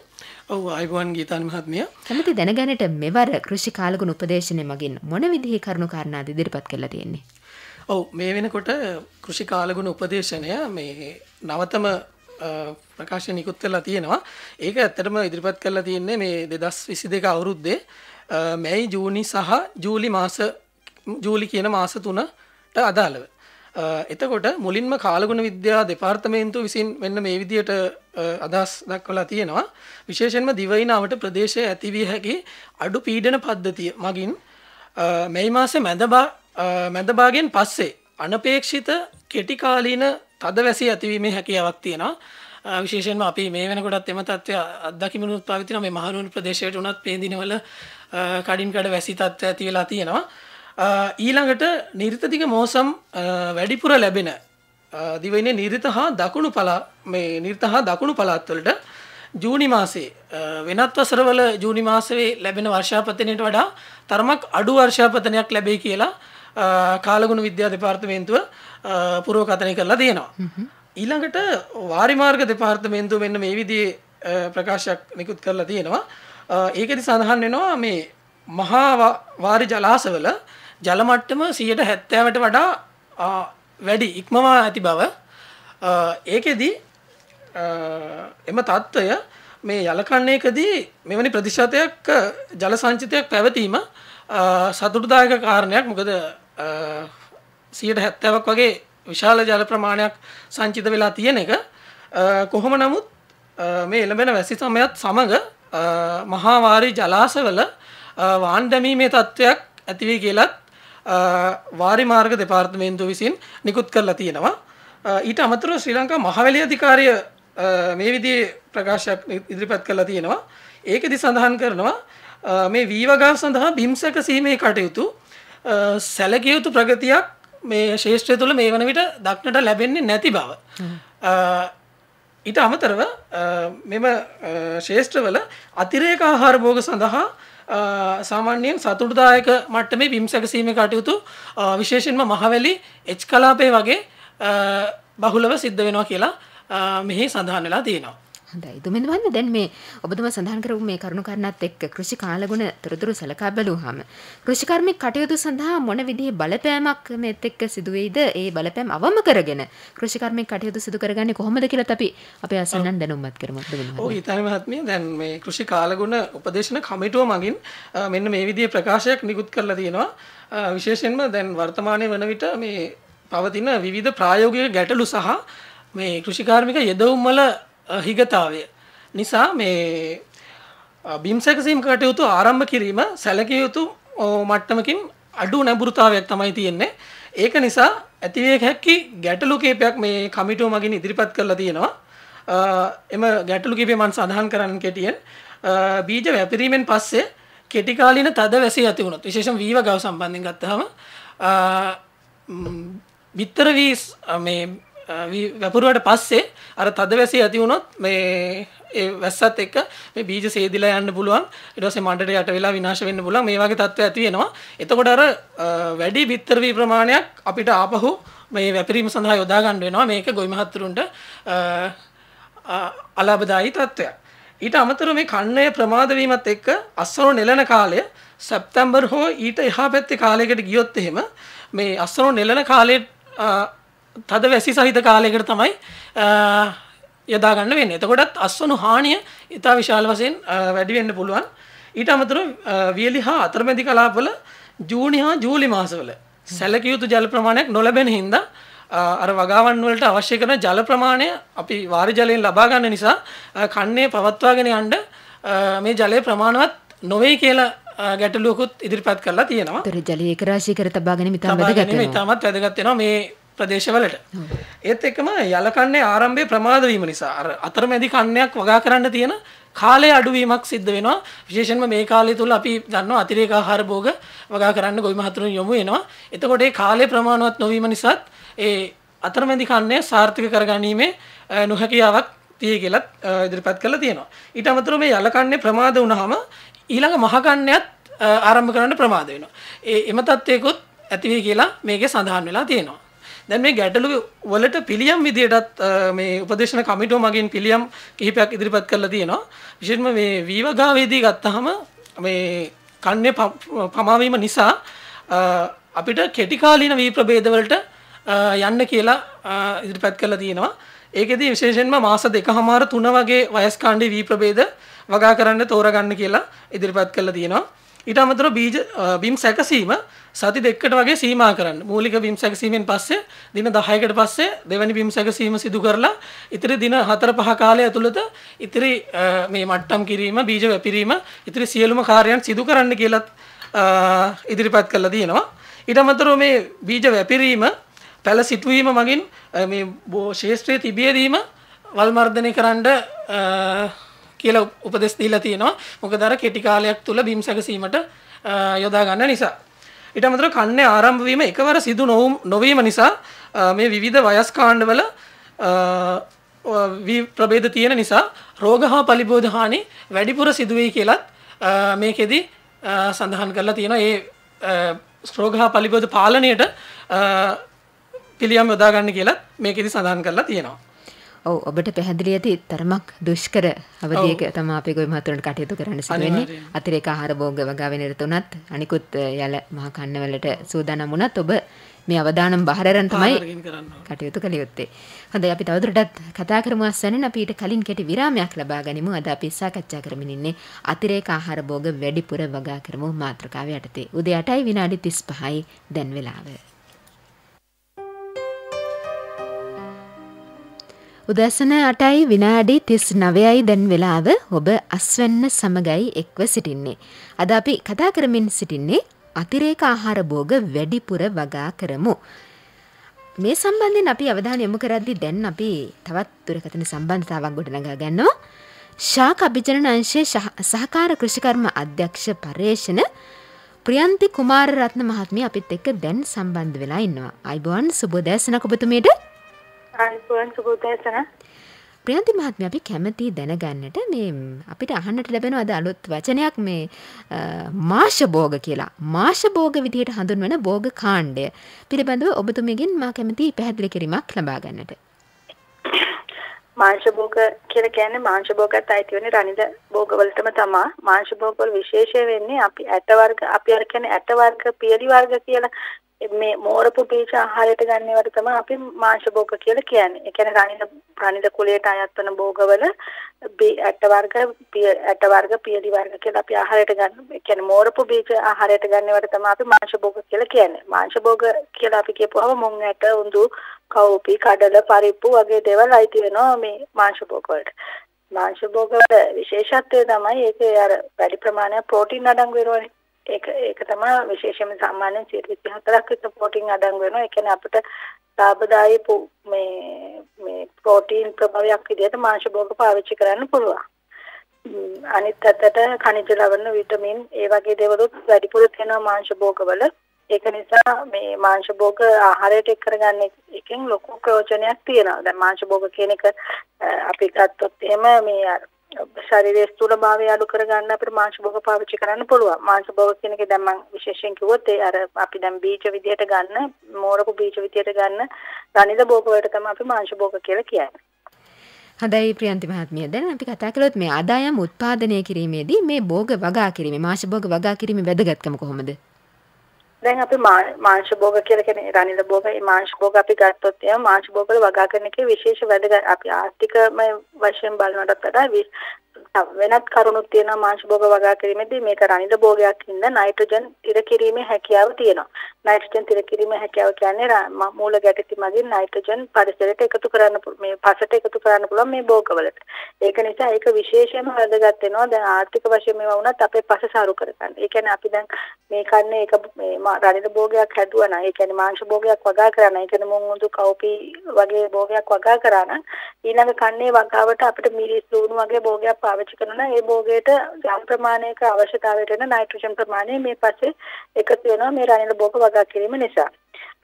ඔව් අයිබෝන් ගීතාන් මහත්මිය. කැමති දැනගන්නට මෙවර කෘෂි කාලගුණ උපදේශනය මගින් මොන විදිහේ කරුණු කාරණාද ඉදිරිපත් කරලා තියෙන්නේ? ඔව් මේ වෙනකොට කෘෂි කාලගුණ උපදේශනය මේ නවතම ප්‍රකාශන නිකුත් කරලා තියෙනවා. ඒක ඇත්තටම ඉදිරිපත් කරලා තියෙන්නේ මේ 2022 අවුරුද්දේ මැයි ජූනි සහ ජූලි කියන මාස 3ට අදාළව. එතකොට මුලින්ම කාලගුණ විද්‍යා දෙපාර්තමේන්තුව විසින් මෙන්න මේ විදියට අදහස් දක්වලා තියෙනවා. විශේෂයෙන්ම දිවයිනාවට ප්‍රදේශයේ ඇතිවිය හැකි අඩු පීඩන පද්ධතිය මගින් මැයි මාසේ මැද භාගයෙන් පස්සේ අනපේක්ෂිත කෙටි කාලීන තදවැසි ඇතිවීමේ හැකියාවක් තියෙනවා. විශේෂයෙන්ම අපි මේ වෙනකොටත් එම තත්ත්වය අත්දැකීමනුත් පවතිනවා. මේ මහනුවර ප්‍රදේශයට උනත් මේ දිනවල කඩින් කඩ වැසි තත්ත්වය ඇති වෙලා තියෙනවා. ඊළඟට නිර්ත දිග මෝසම් වැඩිපුර ලැබෙන දිවයිනේ නිර්ත හා දකුණු පළාත්වලට ජූනි මාසේ වෙනත් වසරවල ජූනි මාසයේ ලැබෙන වර්ෂාපතනයට වඩා තරමක් අඩු වර්ෂාපතනයක් ලැබෙයි කියලා කාලගුණ විද්‍යා දෙපාර්තමේන්තුව පුරවකථනය කරලා තියෙනවා. ඊළඟට වාරිමාර්ග දෙපාර්තමේන්තුව මෙන්න මේ විදිහේ ප්‍රකාශයක් නිකුත් කරලා තියෙනවා. ඒකෙදි සඳහන් වෙනවා මේ මහා වාරි ජලාශවල ජල මට්ටම 70%ට වඩා වැඩි ඉක්මවා ඇති බව. ඒකෙදි එම තත්ත්වය මේ යලකන්නේකදී මෙවැනි ප්‍රතිශතයක් ජල සංචිතයක් පැවතීම සතුටුදායක කාරණයක්. මොකද 70%ක් වගේ විශාල ජල ප්‍රමාණයක් සංචිත වෙලා තියෙන එක. කොහොම නමුත් මේ එළඹෙන වැසි සමයත් සමග මහා වාරි ජලාශවල වාන් දැමීමේ තත්ත්වයක් ඇති වෙයි කියලත් වාරි මාර්ග දෙපාර්තමේන්තුව විසින් නිකුත් කරලා තියෙනවා. ඊට අමතරව ශ්‍රී ලංකා මහවැලි අධිකාරිය මේ විදිහේ ප්‍රකාශයක් ඉදිරිපත් කරලා තියෙනවා. ඒකෙදි සඳහන් කරනවා මේ වී වගාව සඳහා බිම්සක සීමේ කටයුතු සැලකිය යුතු ප්‍රගතියක් මේ ශේෂ්ත්‍රය තුළ මේ වන විට දක්නට ලැබෙන්නේ නැති බව. ඊට අමතරව මෙම ශේෂ්ත්‍රවල අතිරේක ආහාර භෝග සඳහා සාමාන්‍යයෙන් සතුටුදායක මට්ටමේ බිම් සැකසීමේ කටයුතු විශේෂයෙන්ම මහවැලි එච් කලාපයේ වගේ බහුලව සිද්ධ වෙනවා කියලා මෙහි සඳහන් වෙලා තියෙනවා. හොඳයි. දුමින්ද මහත්මයා දැන් මේ ඔබතුමා සඳහන් කරපු මේ කරුණු කාරණාත් එක්ක කෘෂි කාලගුණ තොරතුරු සලකා බැලුවාම කෘෂිකර්මික කටයුතු සඳහා මොන විදිහේ බලපෑමක් මේත් එක්ක සිදු වෙයිද? ඒ බලපෑම් අවම කරගෙන කෘෂිකර්මික කටයුතු සිදු කරගන්නේ කොහොමද කියලාත් අපි අපේ අසන්නන් දැනුම්වත් කරමු. ඔව් ඊතන මහත්මිය දැන් මේ කෘෂි කාලගුණ උපදේශන කමිටුව මගින් මෙන්න මේ විදිහේ ප්‍රකාශයක් නිකුත් කරලා තියෙනවා. විශේෂයෙන්ම දැන් වර්තමානයේ වන විට මේ පවතින විවිධ ප්‍රායෝගික ගැටලු සහ මේ කෘෂිකාර්මික යෙදවුම් වල හිගතාවය නිසා මේ බිම් සැකසීම් කටයුතු ආරම්භ කිරීම සැලකිය යුතු මට්ටමකින් අඩු නැඹුරුතාවයක් තමයි තියෙන්නේ. ඒක නිසා ඇතිවිය හැකි ගැටලු කීපයක් මේ කමිටුව මගින් ඉදිරිපත් කරලා තියෙනවා. එම ගැටලු කීපය මම සඳහන් කරන්න කෙටියෙන් බීජ වැපිරීමෙන් පස්සේ කෙටි කාලීන තද වැසි ඇති වුණොත් විශේෂයෙන් වී වගාව සම්බන්ධයෙන් ගත්තාම විතර වී මේ වැපරුවට පස්සේ අර තද වැසි ඇති වුණොත් මේ ඒ වැස්සත් එක්ක මේ බීජ සේදිලා යන්න පුළුවන්. ඊට පස්සේ මඩට යට වෙලා විනාශ වෙන්න පුළුවන්. මේ වගේ තත්ත්ව ඇති වෙනවා. එතකොට අර වැඩි විතර වී ප්‍රමාණයක් අපිට ආපහු මේ වැපරීම සඳහා යොදා ගන්න වෙනවා. මේක ගොවි මහත්තුරුන්ට අලාභදායී තත්ත්වයක්. ඊට අමතරව මේ කන්නය ප්‍රමාද වීමත් එක්ක අස්වනු නෙලන කාලය සැප්තැම්බර් හෝ ඊට එහා පැත්තේ කාලයකට ගියොත් එහෙම මේ අස්වනු නෙලන කාලයේ තද වැසි සහිත කාලයකට තමයි යොදා ගන්න වෙන්නේ. එතකොටත් අස්වනු හානිය ඉතා විශාල වශයෙන් වැඩි වෙන්න පුළුවන්. ඊට අමතරව වියලි හා අතරමැදි කලාපවල ජූනි හා ජූලි මාසවල සැලකිය යුතු ජල ප්‍රමාණයක් නොලැබෙන හින්දා අර වගාවන් වලට අවශ්‍ය කරන ජල ප්‍රමාණය අපි වාරි ජලයෙන් ලබා ගන්න නිසා කන්නේ පවත්වාගෙන යන්න මේ ජලයේ ප්‍රමාණවත් නොවේ කියලා ගැටලුවකුත් ඉදිරිපත් කරලා තියෙනවා. ඒතර ජලයේ ඒකරාශී කර තබා ගැනීම ඉතාම වැදගත් වෙනවා. ඉතාමත් වැදගත් වෙනවා මේ ප්‍රදේශවලට. ඒත් එක්කම යල කන්නේ ආරම්භයේ ප්‍රමාද වීම නිසා අර අතරමැදි කන්නයක් වගා කරන්න තියෙන කාලයේ අඩුවීමක් සිද්ධ වෙනවා. විශේෂයෙන්ම මේ කාලය තුල අපි දන්නවා අතිරේක ආහාර භෝග වගා කරන්න ගොවි මහතුරුන් යොමු වෙනවා. එතකොට ඒ කාලේ ප්‍රමාණවත් නොවීම නිසාත් ඒ අතරමැදි කන්නේ සාර්ථක කරගැනීමේ නොහැකියාවක් තියෙයි කියලා ඉදිරිපත් කරලා තියෙනවා. ඊට අමතරව මේ යල කන්නේ ප්‍රමාද වුණාම ඊළඟ මහ කන්නයත් ආරම්භ කරන්න ප්‍රමාද වෙනවා. එම තත්ත්වයකොත් ඇති වෙයි කියලා මේකේ සඳහන් වෙලා තියෙනවා. දැන් මේ ගැටලු වලට පිළියම් විදියටත් මේ උපදේශන කමිටුව මගින් පිළියම් කිහිපයක් ඉදිරිපත් කරලා තියෙනවා. විශේෂයෙන්ම මේ වීවගාවේදී ගත්තාම මේ කන්නේ පමා වීම නිසා අපිට කෙටි කාලීන වී ප්‍රභේද වලට යන්න කියලා ඉදිරිපත් කරලා තියෙනවා. ඒකෙදී විශේෂයෙන්ම මාස 2කමාර 3 වගේ වයස් කාණ්ඩේ වී ප්‍රභේද වගා කරන්න තෝරගන්න කියලා ඉදිරිපත් කරලා තියෙනවා. ඊට අමතරව බීම් සැකසීම සති 2කට වගේ සීමා කරන්න. මූලික බීම් සැකසීමෙන් පස්සේ දින 10කට පස්සේ දෙවැනි බීම් සැකසීම සිදු කරලා ඉතිරි දින 4-5 කාලය ඇතුළත ඉතිරි මේ මට්ටම් කිරීම, බීජ වැපිරීම, ඉතිරි සියලුම කාර්යයන් සිදු කරන්න කියලාත් ඉදිරිපත් කරලා තියෙනවා. ඊට අමතරව මේ බීජ වැපිරීම පැල සිටුවීම මගින් මේ ශේෂ්ත්‍රයේ තිබියදීම වල් මර්ධනය කරන්න කියලා උපදෙස් දීලා තියෙනවා. මොකද අර කෙටි කාලයක් තුල බීම් සැකසීමට යොදා ගන්න නිසා. ඊට අමතරව කන්නේ ආරම්භ වීම එකවර සිදු නොවීම නිසා මේ විවිධ වයස් කාණ්ඩවල වී ප්‍රභේද තියෙන නිසා රෝග හා පලිබෝධ හානි වැඩිපුර සිදු වෙයි කියලාත් මේකෙදි සඳහන් කරලා තියෙනවා. ඒ රෝග හා පලිබෝධ පාලනයට පිළියම් යොදා ගන්න කියලාත් මේකෙදි සඳහන් කරලා තියෙනවා. ඔව් ඔබට පැහැදිලි ඇති තරමක් දුෂ්කර අවධියක තමයි අපේ ගොවි මහතුරුන්ට කටයුතු කරන්න සිදු වෙන්නේ. අතිරේක ආහාර භෝග වගාවෙන නිරතුණත් අනිකුත් යල මහ කන්නවලට සූදානම් වුණත් ඔබ මේ අවදානම් බහර අරන් තමයි කටයුතු කළ යුත්තේ. හොඳයි අපි තවදුරටත් කතා කරමු අස්සනෙන් අපි ඊට කලින් කෙටි විරාමයක් ලබා ගනිමු. අද අපි සාකච්ඡා කරමින් ඉන්නේ අතිරේක ආහාර භෝග වැඩිපුර වගා කරමු මාතෘකාව යටතේ. උදේ 8යි විනාඩි 35යි දැන් වෙලාව. උදැසන 8යි විනාඩි 39යි දැන් වෙලාව. ඔබ අස්වැන්න සමගයි එක්ව සිටින්නේ. අද අපි කතා කරමින් සිටින්නේ අතිරේක ආහාර භෝග වැඩිපුර වගා කරමු. මේ සම්බන්ධයෙන් අපි අවධානය යොමු කරද්දී දැන් අපි තවත් දුරකථන සම්බන්ධතාවක් ගොඩනගා ගන්නවා. ශාක අභිජනන අංශයේ සහකාර කෘෂිකර්ම අධ්‍යක්ෂ පර්යේෂණ ප්‍රියන්ති කුමාරරත්න මහත්මිය අපිත් එක්ක දැන් සම්බන්ධ වෙලා ඉන්නවා. අයිබෝන් සුබෝදෑසනක් ඔබතුමියට. ප්‍රියන්ති මහත්මිය අපි කැමති දැනගන්නට මේ අපිට අහන්නට ලැබෙන අද අලුත් වචනයක් මේ මාෂ භෝග කියලා. මාෂ භෝග විදිහට හඳුන්වන භෝග කාණ්ඩය පිළිබඳව ඔබතුමියගෙන් මා කැමති පැහැදිලි කිරීමක් ලබා ගන්නට. මාංශ භෝග කියලා කියන්නේ මාංශ භෝගත් අයිති වෙන්නේ රනිද භෝග වලටම තමයි. මාංශ භෝග වල විශේෂය වෙන්නේ අපි ඇට වර්ග අපි අර කියන්නේ ඇට වර්ග පියලි වර්ග කියලා මේ මෝරපු බීජ ආහාරයට ගන්නවට තමයි අපි මාංශ භෝග කියලා කියන්නේ. ඒ කියන්නේ රනිද කුලයට අයත් වෙන භෝගවල ඇට වර්ග පියලි වර්ග කියලා අපි ආහාරයට ගන්න. ඒ කියන්නේ මෝරපු බීජ ආහාරයට ගන්නවට තමයි අපි මාංශ භෝග කියලා කියන්නේ. මාංශ භෝග කියලා අපි කියපුවම මුං ඇට උඳු කවුපි කඩල පරිප්පු වගේ දේවල් අයිති වෙනවා මේ මාංශ භෝග වලට. මාංශ භෝග වල විශේෂත්වය තමයි ඒකේ අර වැඩි ප්‍රමාණයක් ප්‍රෝටීන් අඩංගු වෙනවනේ. ඒක තමයි විශේෂයෙන්ම සාමාන්‍යයෙන් 24ක් විතර ප්‍රෝටීන් අඩංගු වෙනවා. ඒ කියන්නේ අපිට ලාභදායී මේ ප්‍රෝටීන් ප්‍රභාවයක් විදිහට මාංශ භෝග පාවිච්චි කරන්න පුළුවන්. අනිත් අතට ඛනිජ ලවණ විටමින් ඒ වගේ දේවලුත් වැඩිපුර තියෙනවා මාංශ භෝගවල. ඒක නිසා මේ මාංශ භෝග ආහාරයට එක් කරගන්න එකෙන් ලොකු ප්‍රයෝජනයක් තියෙනවා. දැන් මාංශ භෝග කියන එක අපි ගත්තොත් එහෙම මේ ශරීරයේ ස්ථූලභාවය අඩු කරගන්න අපිට මාංශ භෝග පාවිච්චි කරන්න පුළුවන්. මාංශ භෝග කියන එක දැන් මම විශේෂයෙන් කිව්වොත් ඒ අර අපි දැන් බීජ විදියට ගන්න, මෝරපු බීජ විදියට ගන්න රනිද භෝග වලට තමයි අපි මාංශ භෝග කියලා කියන්නේ. හොඳයි ප්‍රියන්ති මහත්මිය. දැන් අපි කතා කළොත් මේ ආදායම් උත්පාදනය කිරීමේදී මේ භෝග වගා කිරීමේ මාංශ භෝග වගා කිරීමේ වැදගත්කම කොහොමද? දැන් අපි මාංශ භෝග කියලා කියන්නේ රනිල භෝග. මේ මාංශ භෝග අපි ගත්තොත් එහෙනම් මාංශ භෝග වල වගා කරන එකේ විශේෂ වැදගත් අපි ආර්ථිකමය වශයෙන් බලනකොටත් වඩා වෙනත් කරුණුත් තියෙනවා මාංශ භෝග වගා කිරීමේදී. මේක රනිල භෝගයක් හින්දා නයිට්‍රජන් තිර කිරීමේ හැකියාව තියෙනවා. නයිට්‍රජන් තිර කිරීමේ හැකියාව කියන්නේ මූල ගැටති මගින් නයිට්‍රජන් පරිසරයට එකතු කරන්න මේ පසට එකතු කරන්න පුළුවන් මේ භෝගවලට. ඒක නිසා ඒක විශේෂයෙන්ම වැදගත් වෙනවා. දැන් ආර්ථික වශයෙන් මේවා වුණත් අපේ පස සාරු කරගන්න. ඒ කියන්නේ අපි දැන් මේ කන්නේ ඒක මේ රනිල භෝගයක් හැදුවා නම් ඒ කියන්නේ මාංශ භෝගයක් වගා කරා නම් ඒ කියන්නේ මුංගුදු කව්පි වගේ භෝගයක් වගා කරා නම් ඊළඟ කන්නේ වගාවට අපිට මිරිස් ලුණු වගේ භෝගයක් පාවිච්චි කරනවා නම් ඒ භෝගයට යම් ප්‍රමාණයක අවශ්‍යතාවයට වෙන නයිට්‍රජන් ප්‍රමාණය මේ පස්සේ එකතු වෙනවා මේ රනිල භෝග වගා කිරීම නිසා.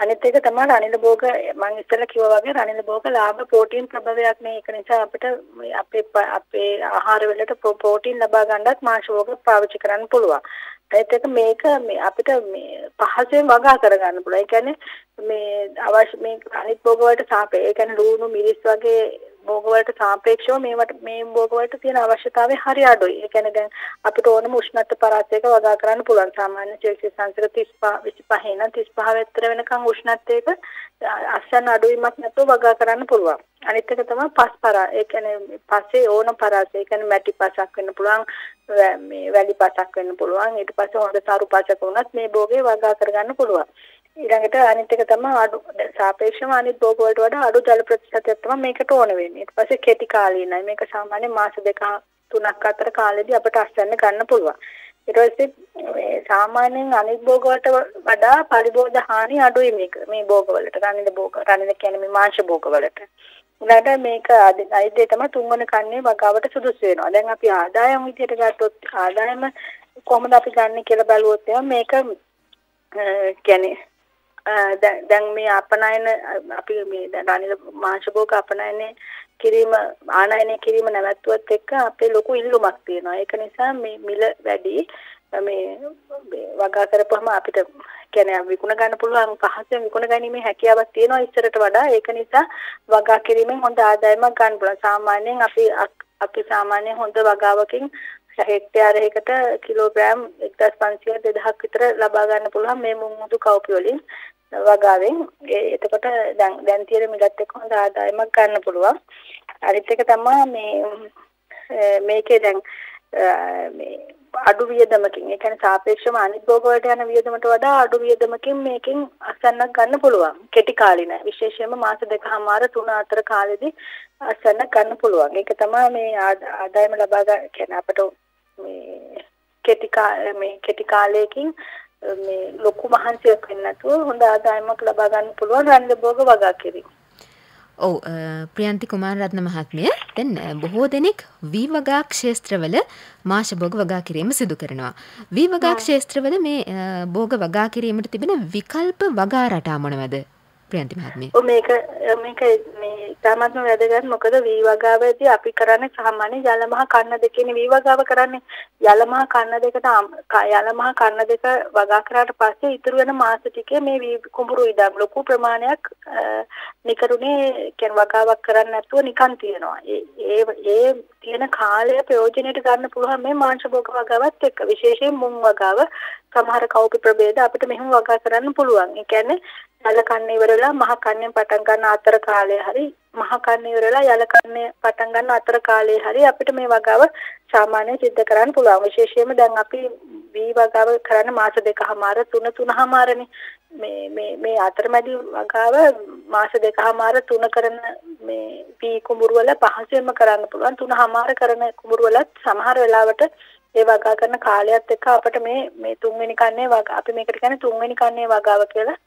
අනිත් එක තමයි රනිල භෝග මම ඉස්සෙල්ලා කිව්වා වගේ රනිල භෝග ලාභ ප්‍රෝටීන් ප්‍රභවයක් නේ. ඒක නිසා අපිට අපේ ආහාර වලට ප්‍රෝටීන් ලබා ගන්නත් මාංශ භෝග පාවිච්චි කරන්න පුළුවන්. ඒත් එක මේක මේ අපිට මේ පහසෙන් වගා කරගන්න පුළුවන්. ඒ කියන්නේ මේ අවශ්‍ය මේ අනිත් භෝග වලට සාපේක්ෂව ඒ කියන්නේ ලුණු මිරිස් වගේ භෝග වලට සාපේක්ෂව මේ භෝග වලට තියෙන අවශ්‍යතාවය හරි අඩුයි. ඒ කියන්නේ දැන් අපිට ඕනම උෂ්ණත්ව පරාසයක වගා කරන්න පුළුවන්. සාමාන්‍ය සෙල්සියස් අංශක 35 25 ඉඳන් 35 විතර වෙනකන් උෂ්ණත්වයක අස්සන්න අඩුවීමක් නැතුව වගා කරන්න පුළුවන්. අනිත් එක තමයි පස්පරා. ඒ කියන්නේ පස්සේ ඕන පරාසය. ඒ කියන්නේ මැටි පසක් වෙන්න පුළුවන්. මේ වැලි පසක් වෙන්න පුළුවන්. ඊට පස්සේ හොඳ සාරු පසක වුණත් මේ භෝගේ වගා කරගන්න පුළුවන්. ඊළඟට අනිත් එක තමයි අඩු සාපේක්ෂව අනිත් භෝග වලට වඩා අඩු ජල ප්‍රතිශතයක් තමයි මේකට ඕන වෙන්නේ. ඊට පස්සේ කෙටි කාලීනයි. මේක සාමාන්‍ය මාස 2-3ක් අතර කාලෙදී අපිට අස්වැන්න ගන්න පුළුවන්. ඊට පස්සේ සාමාන්‍යයෙන් අනිත් භෝග වලට වඩා පරිභෝජ හානි අඩුයි මේ භෝග වලට. රනිල කියන්නේ මේ මාංශ භෝග වලට. ඊළඟට මේක අයිදේ තමයි තුන්වන කන්නේ වගාවට සුදුසු වෙනවා. දැන් අපි ආදායම් විදියට ගත්තොත් ආදායම කොහොමද අපි ගන්න කියලා බලුවොත් මේක කියන්නේ දැන් මේ අපනයන අපි මේ රනිල මාංශ භෝග අපනයන කිරීම ආනයනය කිරීම නැවැත්තුවත් එක්ක අපේ ලොකු ඉල්ලුමක් තියෙනවා. ඒක නිසා මේ මිල වැඩි මේ වගා කරපුවම අපිට කියන්නේ විකුණ ගන්න පුළුවන් පහසෙන් විකුණ ගැනීමේ හැකියාවක් තියෙනවා ඉස්සරට වඩා. ඒක නිසා වගා කිරීමෙන් හොඳ ආදායමක් ගන්න පුළුවන්. සාමාන්‍යයෙන් අපි සාමාන්‍යයෙන් හොඳ වගාවකින් හෙක්ටයාරයකට කිලෝග්‍රෑම් 1500 2000ක් විතර ලබා ගන්න පුළුවන් මේ මුංගුදු කව්පි වලින් වගාවෙන්. එතකොට දැන් තියෙන මිලත් එක්ක හොඳ ආදායමක් ගන්න පුළුවන්. අනිත් එක තමයි මේකේ දැන් මේ අඩු වියදමකින් ඒ කියන්නේ සාපේක්ෂව අනිත් භෝග වලට යන වියදමට වඩා අඩු වියදමකින් මේකෙන් අසන්නක් ගන්න පුළුවන්. කෙටි කාලින විශේෂයෙන්ම මාස 2.5 3 අතර කාලෙදී අසන්නක් ගන්න පුළුවන්. ඒක තමයි මේ ආදායම ලබා ගන්න කියන්නේ අපිට මේ කෙටි කාලයකින් මේ ලොකු මහන්සියක් වෙන්නේ නැතුව හොඳ ආදායමක් ලබා ගන්න පුළුවන් රනිල භෝග වගා කිරීම. ඔව් ප්‍රියන්ති කුමාරරත්න මහත්මිය දැන් බොහෝ දෙනෙක් වී වගා ක්ෂේත්‍රවල මාංශ භෝග වගා කිරීම සිදු කරනවා. වී වගා ක්ෂේත්‍රවල මේ භෝග වගා කිරීමට තිබෙන විකල්ප වගා රටා මොනවද? ප්‍රියන්ති මහත්මිය. මේක මේ ඉතාමත්ම වැදගත්. මොකද වී වගාවේදී අපි කරන්නේ සාමාන්‍ය යලමහ කන්න දෙකේනේ වී වගාව කරන්නේ. යලමහ කන්න දෙක වගා කරාට පස්සේ ඉතුරු වෙන මාස ටිකේ මේ වී කුඹුරු ඉදන් ලොකු ප්‍රමාණයක් නිකරුණේ කියන වගාවක් කරන්නේ නැතුව නිකන් තියනවා. ඒ තියෙන කාලය ප්‍රයෝජනෙට ගන්න පුළුවන් මේ මාංශ භෝග වගාවත් එක්ක. විශේෂයෙන් මුං වගාව සමහර කව්පි ප්‍රභේද අපිට මෙහෙම වගා කරන්න පුළුවන්. ඒ කියන්නේ යල කන්න ඉවරලා මහ කන්නෙන් පටන් ගන්න අතර කාලය හරි මහ කන්න ඉවරලා යල කන්නේ පටන් ගන්න අතර කාලය හරි අපිට මේ වගාව සාමාන්‍යයෙන් සිද්ධ කරන්න පුළුවන්. විශේෂයෙන්ම දැන් අපි වී වගාව කරන්න මාස 2.5 3.5නේ මේ අතරමැදි වගාව මාස 2.5 3 කරන මේ වී කුඹුරු වල පහසෙන්ම කරන්න පුළුවන්. 3.5 කරන කුඹුරු වලත් සමහර වෙලාවට ඒ වගා කරන කාලයත් එක්ක අපිට මේ තුන්වෙනි කන්නේ වගා අපි මේකට කියන්නේ තුන්වෙනි කන්නේ වගාව කියලා.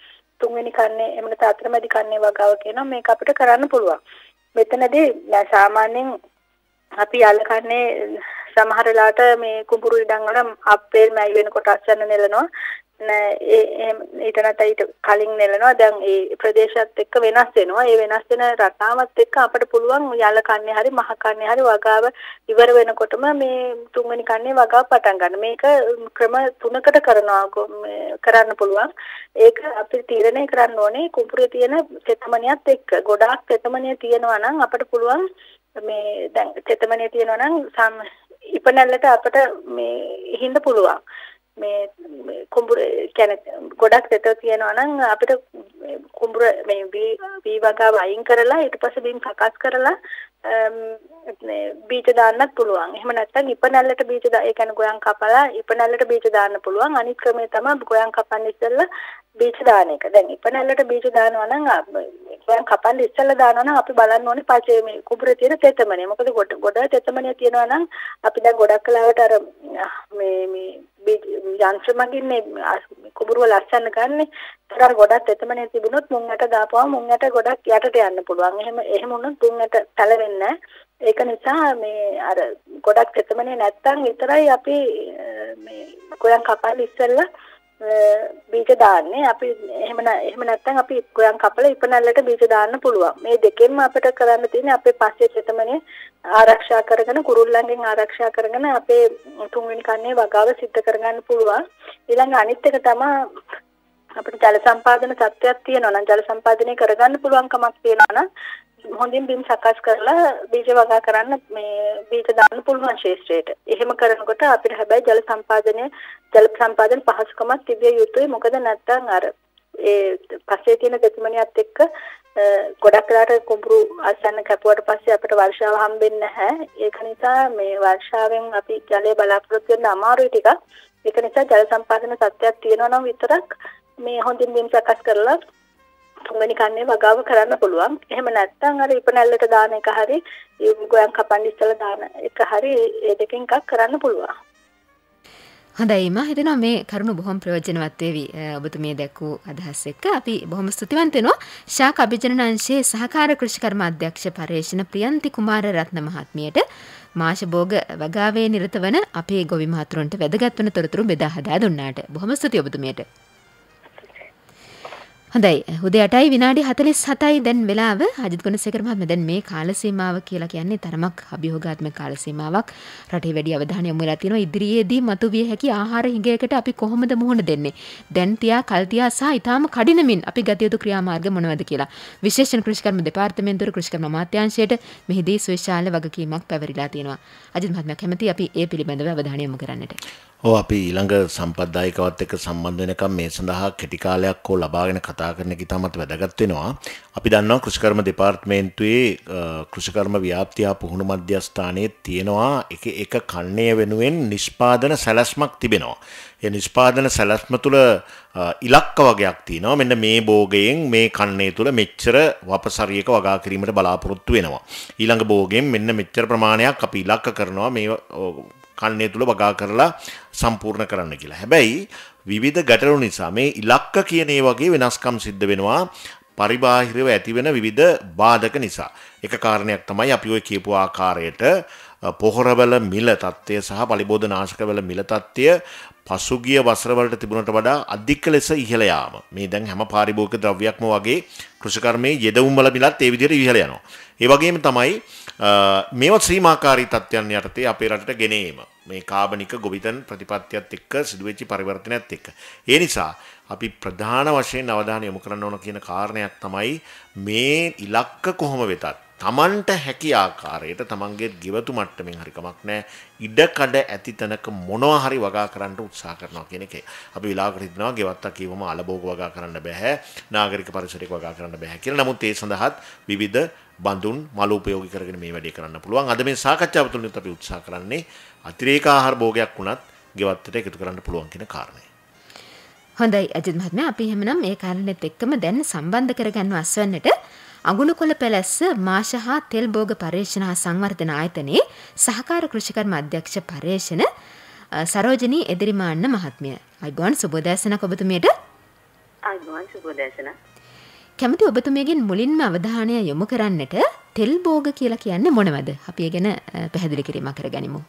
තුන්වෙනි කන්නේ එහෙම නැත්නම් අතරමැදි කන්නේ වගාව කියනවා. මේක අපිට කරන්න පුළුවන්. මෙතනදී සාමාන්‍යයෙන් අපි යල කන්නේ සමහර වෙලාවට මේ කුඹුරු ඉඩම් වල අප්‍රේල් මැයි වෙනකොට අස්වැන්න නෙලනවා. ඊට කලින් නෙලනවා. දැන් ඒ ප්‍රදේශات එක්ක වෙනස් වෙනවා. ඒ වෙනස් වෙන රටාවත් එක්ක අපිට පුළුවන් යල කන්නේ හරි මහ කන්නේ හරි වගාව ඉවර වෙනකොටම මේ තුන්වෙනි කන්නේ වගාව පටන් ගන්න. මේක ක්‍රම 3කට කරන්න පුළුවන්. ඒක අපි තීරණය කරන්න ඕනේ කුඹුරේ තියෙන තෙතමනියත් එක්ක. ගොඩාක් තෙතමනිය තියෙනවා නම් අපිට පුළුවන් මේ දැන් තෙතමනිය තියෙනවා නම් ඉපනැල්ලට අපිට මේ හිඳ පුළුවන්. මේ කුඹුර කියන්නේ ගොඩක් තෙත තියෙනවා නම් අපිට කුඹුර මේ වී වගාව අයින් කරලා ඊට පස්සේ බිම් සකස් කරලා බීජ දාන්නත් පුළුවන්. එහෙම නැත්නම් ඉපනැල්ලට බීජ ඒ කියන්නේ ගොයන් කපලා ඉපනැල්ලට බීජ දාන්න පුළුවන්. අනිත් ක්‍රමය තමයි ගොයන් කපන්න ඉස්සෙල්ලා බීජ දාන එක. දැන් ඉපනැල්ලට බීජ දානවා නම් ගොයන් කපන්න ඉස්සෙල්ලා දානවා නම් අපි බලන්න ඕනේ පස්සේ මේ කුඹුරේ තියෙන තෙතමනේ. මොකද ගොඩ තෙතමනේ තියෙනවා නම් අපි දැන් ගොඩක් කලාවට අර මේ යන්ත්‍ර මගින් මේ කුඹුරුව ලස්සන ගන්න. ඒතර ගොඩක් තෙතමනේ තිබුණොත් මුංගට දාපුවම මුංගට ගොඩක් යටට යන්න පුළුවන්. එහෙම වුණොත් මුංගට තැලෙන්නේ ඒක නිසා මේ අර ගොඩක් තෙතමනේ නැත්තම් විතරයි අපි මේ ගොයන් කපලා ඉස්සෙල්ලා බීජ දාන්නේ. අපි එහෙම නැත්තම් අපි ගොයන් කපලා ඉපනැල්ලට බීජ දාන්න පුළුවන්. මේ දෙකෙන්ම අපිට කරන්න තියෙන්නේ අපේ පස්සේ තෙතමනේ ආරක්ෂා කරගෙන කුරුල්ලන්ගෙන් ආරක්ෂා කරගෙන අපේ තුන්වෙනි කන්නේ වගාව සිද්ධ කරගන්න පුළුවන්. ඊළඟ අනිත් එක තමයි අපිට ජල සම්පාදන තත්ත්වයක් තියෙනවා නම් ජල සම්පාදනය කරගන්න පුළුවන් කමක් තියෙනවා නම් හොඳින් බිම් සකස් කරලා බීජ වගා කරන්න මේ බීජ දාන්න පුළුවන් ශේෂ්ත්‍රයට. එහෙම කරනකොට අපිට හැබැයි ජල සම්පාදන පහසුකමක් තිබිය යුතුයි. මොකද නැත්තම් අර ඒ පස්සේ තියෙන දෙතුමනියත් එක්ක ගොඩක් වෙලාට කුඹුරු අසන්න කැපුවට පස්සේ අපිට වර්ෂාව හම්බෙන්නේ නැහැ. ඒක නිසා මේ වර්ෂාවෙන් අපි ජලය බලාපොරොත්තු වෙන්න අමාරුයි ටිකක්. ඒක නිසා ජල සම්පාදන තත්ත්වයක් තියෙනවා නම් විතරක් මේ හොඳින් බිම් සකස් කරලා තුන්වෙනි කන්නේ වගාව කරන්න පුළුවන්. එහෙම නැත්නම් අර ඉපනැල්ලට දාන එක හරි ගොයන් කපන්න ඉස්සලා දාන එක හරි ඒ දෙකෙන් එකක් කරන්න පුළුවන්. හොඳයි මා හිතනවා මේ කරුණු බොහොම ප්‍රයෝජනවත් වේවි ඔබතුමිය දැක්වූ අදහස් එක්ක අපි බොහොම ස්තුතිවන්ත වෙනවා ශාක අභිජනන අංශයේ සහකාර කෘෂිකර්ම අධ්‍යක්ෂ පර්යේෂණ ප්‍රියන්ති කුමාර රත්න මහත්මියට මාෂ භෝග වගාවේ නිරත වන අපේ ගොවි මහතුරුන්ට වැදගත් වන තොරතුරු බෙදා හදා දුන්නාට බොහොම ස්තුතියි ඔබතුමියට. හොඳයි උදේ 8යි විනාඩි 47යි දැන් වෙලාව අජිත් ගුණසේකර මහත්මයා දැන් මේ කාල සීමාව කියලා කියන්නේ තරමක් අභියෝගාත්මක කාල සීමාවක් රටේ වැඩි අවධානය යොමු වෙලා තියෙනවා ඉදිරියේදී මතුවිය හැකි ආහාර හිඟයකට අපි කොහොමද මුහුණ දෙන්නේ දැන් තියා කල් තියා සහ ඊටාම කඩිනමින් අපි ගත යුතු ක්‍රියාමාර්ග මොනවද කියලා විශේෂණ කෘෂිකර්ම දෙපාර්තමේන්තුවේ කෘෂිකර්ම අමාත්‍යාංශයට මෙහිදී සුවිශාල වගකීමක් පැවරිලා තියෙනවා අජිත් මහත්මයා කැමති අපි ඒ පිළිබඳව අවධානය යොමු කරන්නට අපි ඊළඟ සම්පත්දායකවත් එක්ක සම්බන්ධ වෙනකම් මේ සඳහා කෙටි කාලයක් හෝ ලබාගෙන කතා කරන එක ඉතාමත් වැදගත් වෙනවා. අපි දන්නවා කෘෂිකර්ම දෙපාර්තමේන්තුවේ කෘෂිකර්ම ව්‍යාප්තිය පුහුණු මධ්‍යස්ථානයේ තියෙනවා එක කන්නේ වෙනුවෙන් නිෂ්පාදන සැලැස්මක් තිබෙනවා. ඒ නිෂ්පාදන සැලැස්ම තුළ ඉලක්ක වගයක් තියෙනවා. මෙන්න මේ භෝගයෙන් මේ කන්නේ තුළ මෙච්චර වපසරියක වගා කිරීමට බලාපොරොත්තු වෙනවා. ඊළඟ භෝගයෙන් මෙන්න මෙච්චර ප්‍රමාණයක් අපි ඉලක්ක කරනවා මේ කන්නේ තුල වගා කරලා සම්පූර්ණ කරන්න කියලා. හැබැයි විවිධ ගැටලු නිසා මේ ඉලක්ක කියන ඒ වගේ වෙනස්කම් සිද්ධ වෙනවා පරිබාහිරව ඇතිවෙන විවිධ බාධක නිසා. එක කාරණයක් තමයි අපි ඔය කියපු ආකාරයට පොහොරවල මිල තත්ත්වය සහ පලිබෝධනාශකවල මිල තත්ත්වය පසුගිය වසරවලට තිබුණට වඩා අධික ලෙස ඉහළ යාම. මේ දැන් හැම පාරිභෝගික ද්‍රව්‍යයක්ම වගේ කෘෂිකර්මයේ යෙදවුම් වල මිලත් ඒ විදිහට ඉහළ යනවා. ඒ වගේම තමයි මේවා ශ්‍රීමාකාරී තත්ත්වයන් යටතේ අපේ රටට ගෙන ඒම. මේ කාබනික ගොවිතැන් ප්‍රතිපත්තියත් එක්ක සිදුවෙච්ච පරිවර්තනයත් එක්ක. ඒ නිසා අපි ප්‍රධාන වශයෙන් අවධානය යොමු කරන්න ඕන කියන කාරණයක් තමයි මේ ඉලක්ක කොහොම වෙතත් තමන්ට හැකි ආකාරයට තමන්ගේ ගෙවතු මට්ටමින් හරි කමක් නැහැ ඉඩකඩ ඇති තැනක මොනවා හරි වගා කරන්න උත්සාහ කරනවා කියන එකේ. අපි විලාකට හිතනවා ගෙවත්තා කියවම අලභෝග වගා කරන්න බෑ, නාගරික පරිසරයක වගා කරන්න බෑ කියලා. නමුත් ඒ සඳහාත් විවිධ බඳුන් මල උපයෝගී කරගෙන මේ වැඩේ කරන්න පුළුවන්. අද මේ සාකච්ඡාව තුළින් අපි උත්සාහ කරන්නේ අතිරේක ආහාර භෝගයක් වුණත් ගෙවත්තට එකතු කරන්න පුළුවන් කියන කාරණය. හොඳයි අජිත් මහත්මයා අපි එහෙමනම් මේ කාරණෙත් එක්කම දැන් සම්බන්ධ කරගන්න අස්වන්නට අගුණකොළ පැලැස්ස මාෂ හා තෙල් භෝග පර්යේෂණ හා සංවර්ධන ආයතනයේ සහකාර කෘෂිකර්ම අධ්‍යක්ෂ පර්යේෂණ සරෝජනී එදිරිමාන්න මහත්මිය. අයිබෝන් සුබෝදෑසනක් ඔබතුමියට. අයිබෝන් සුබෝදෑසන. කැමති ඔබතුමියගෙන් මුලින්ම අවධානය යොමු කරන්නට තෙල් භෝග කියලා කියන්නේ මොනවද? අපි ඒ ගැන පැහැදිලි කිරීමක් කරගනිමු.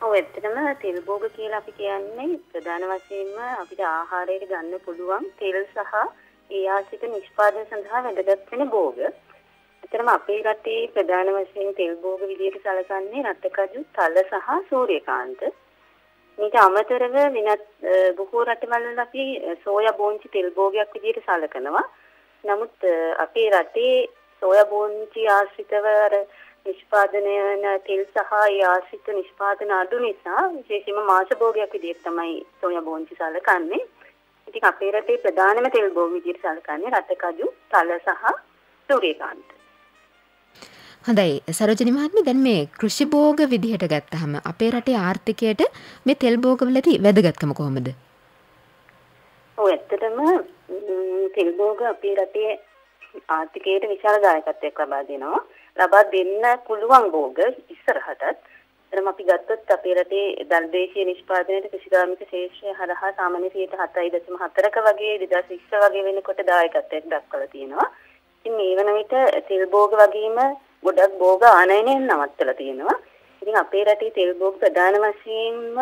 ඔව් ඇත්තටම තෙල් භෝග කියලා අපි කියන්නේ ප්‍රධාන වශයෙන්ම අපිට ආහාරයට ගන්න පුළුවන් තෙල් සහ ඒ ආශ්‍රිත නිෂ්පාදන සඳහා වැදගත් වෙන භෝග. ඇත්තටම අපේ රටේ ප්‍රධාන වශයෙන් තෙල් භෝග විදිහට සැලකන්නේ රටකජු, තල සහ සූර්යකාන්ත. මේක අමතරව වෙනත් බොහෝ රටවල් වල අපි සෝයා බෝංචි තෙල් භෝගයක් විදිහට සැලකනවා. නමුත් අපේ රටේ සෝයා බෝංචි ආශ්‍රිතව නිෂ්පාදනය වන තෙල් සහ ඒ ආශ්‍රිත නිෂ්පාදන අඩු නිසා විශේෂයෙන්ම මාස භෝගයක් විදිහට තමයි සෝයා බෝංචි සලකන්නේ. ඉතින් අපේ රටේ ප්‍රධානම තෙල් භෝග විදිහට සලකන්නේ රටකජු, තල සහ සූර්යකාන්ත. හොඳයි සරෝජනි මහත්මිය දැන් මේ කෘෂි භෝග විදිහට ගත්තහම අපේ රටේ ආර්ථිකයට මේ තෙල් භෝගවල ඇති වැදගත්කම කොහොමද? ඔව් ඇත්තටම තෙල් භෝග අපේ රටේ ආර්ථිකයට විශාල දායකත්වයක් ලබා දෙනවා. ලබා දෙන්න පුළුවන් භෝග ඉස්සරහටත්. එතනම අපි ගත්තොත් අපේ රටේ දල්දේශීය නිෂ්පාදනයේ කෘෂිකාර්මික ශේෂ්ත්‍රය හරහා සාමාන්‍ය 7.4ක වගේ 2020 වගේ වෙනකොට දායකත්වයක් දක්වලා තියෙනවා. ඉතින් මේ වන විට තෙල් භෝග වගේම ගොඩක් භෝග ආනයනයෙන් නවත්තලා තියෙනවා. ඉතින් අපේ රටේ තෙල් භෝග ප්‍රධාන වශයෙන්ම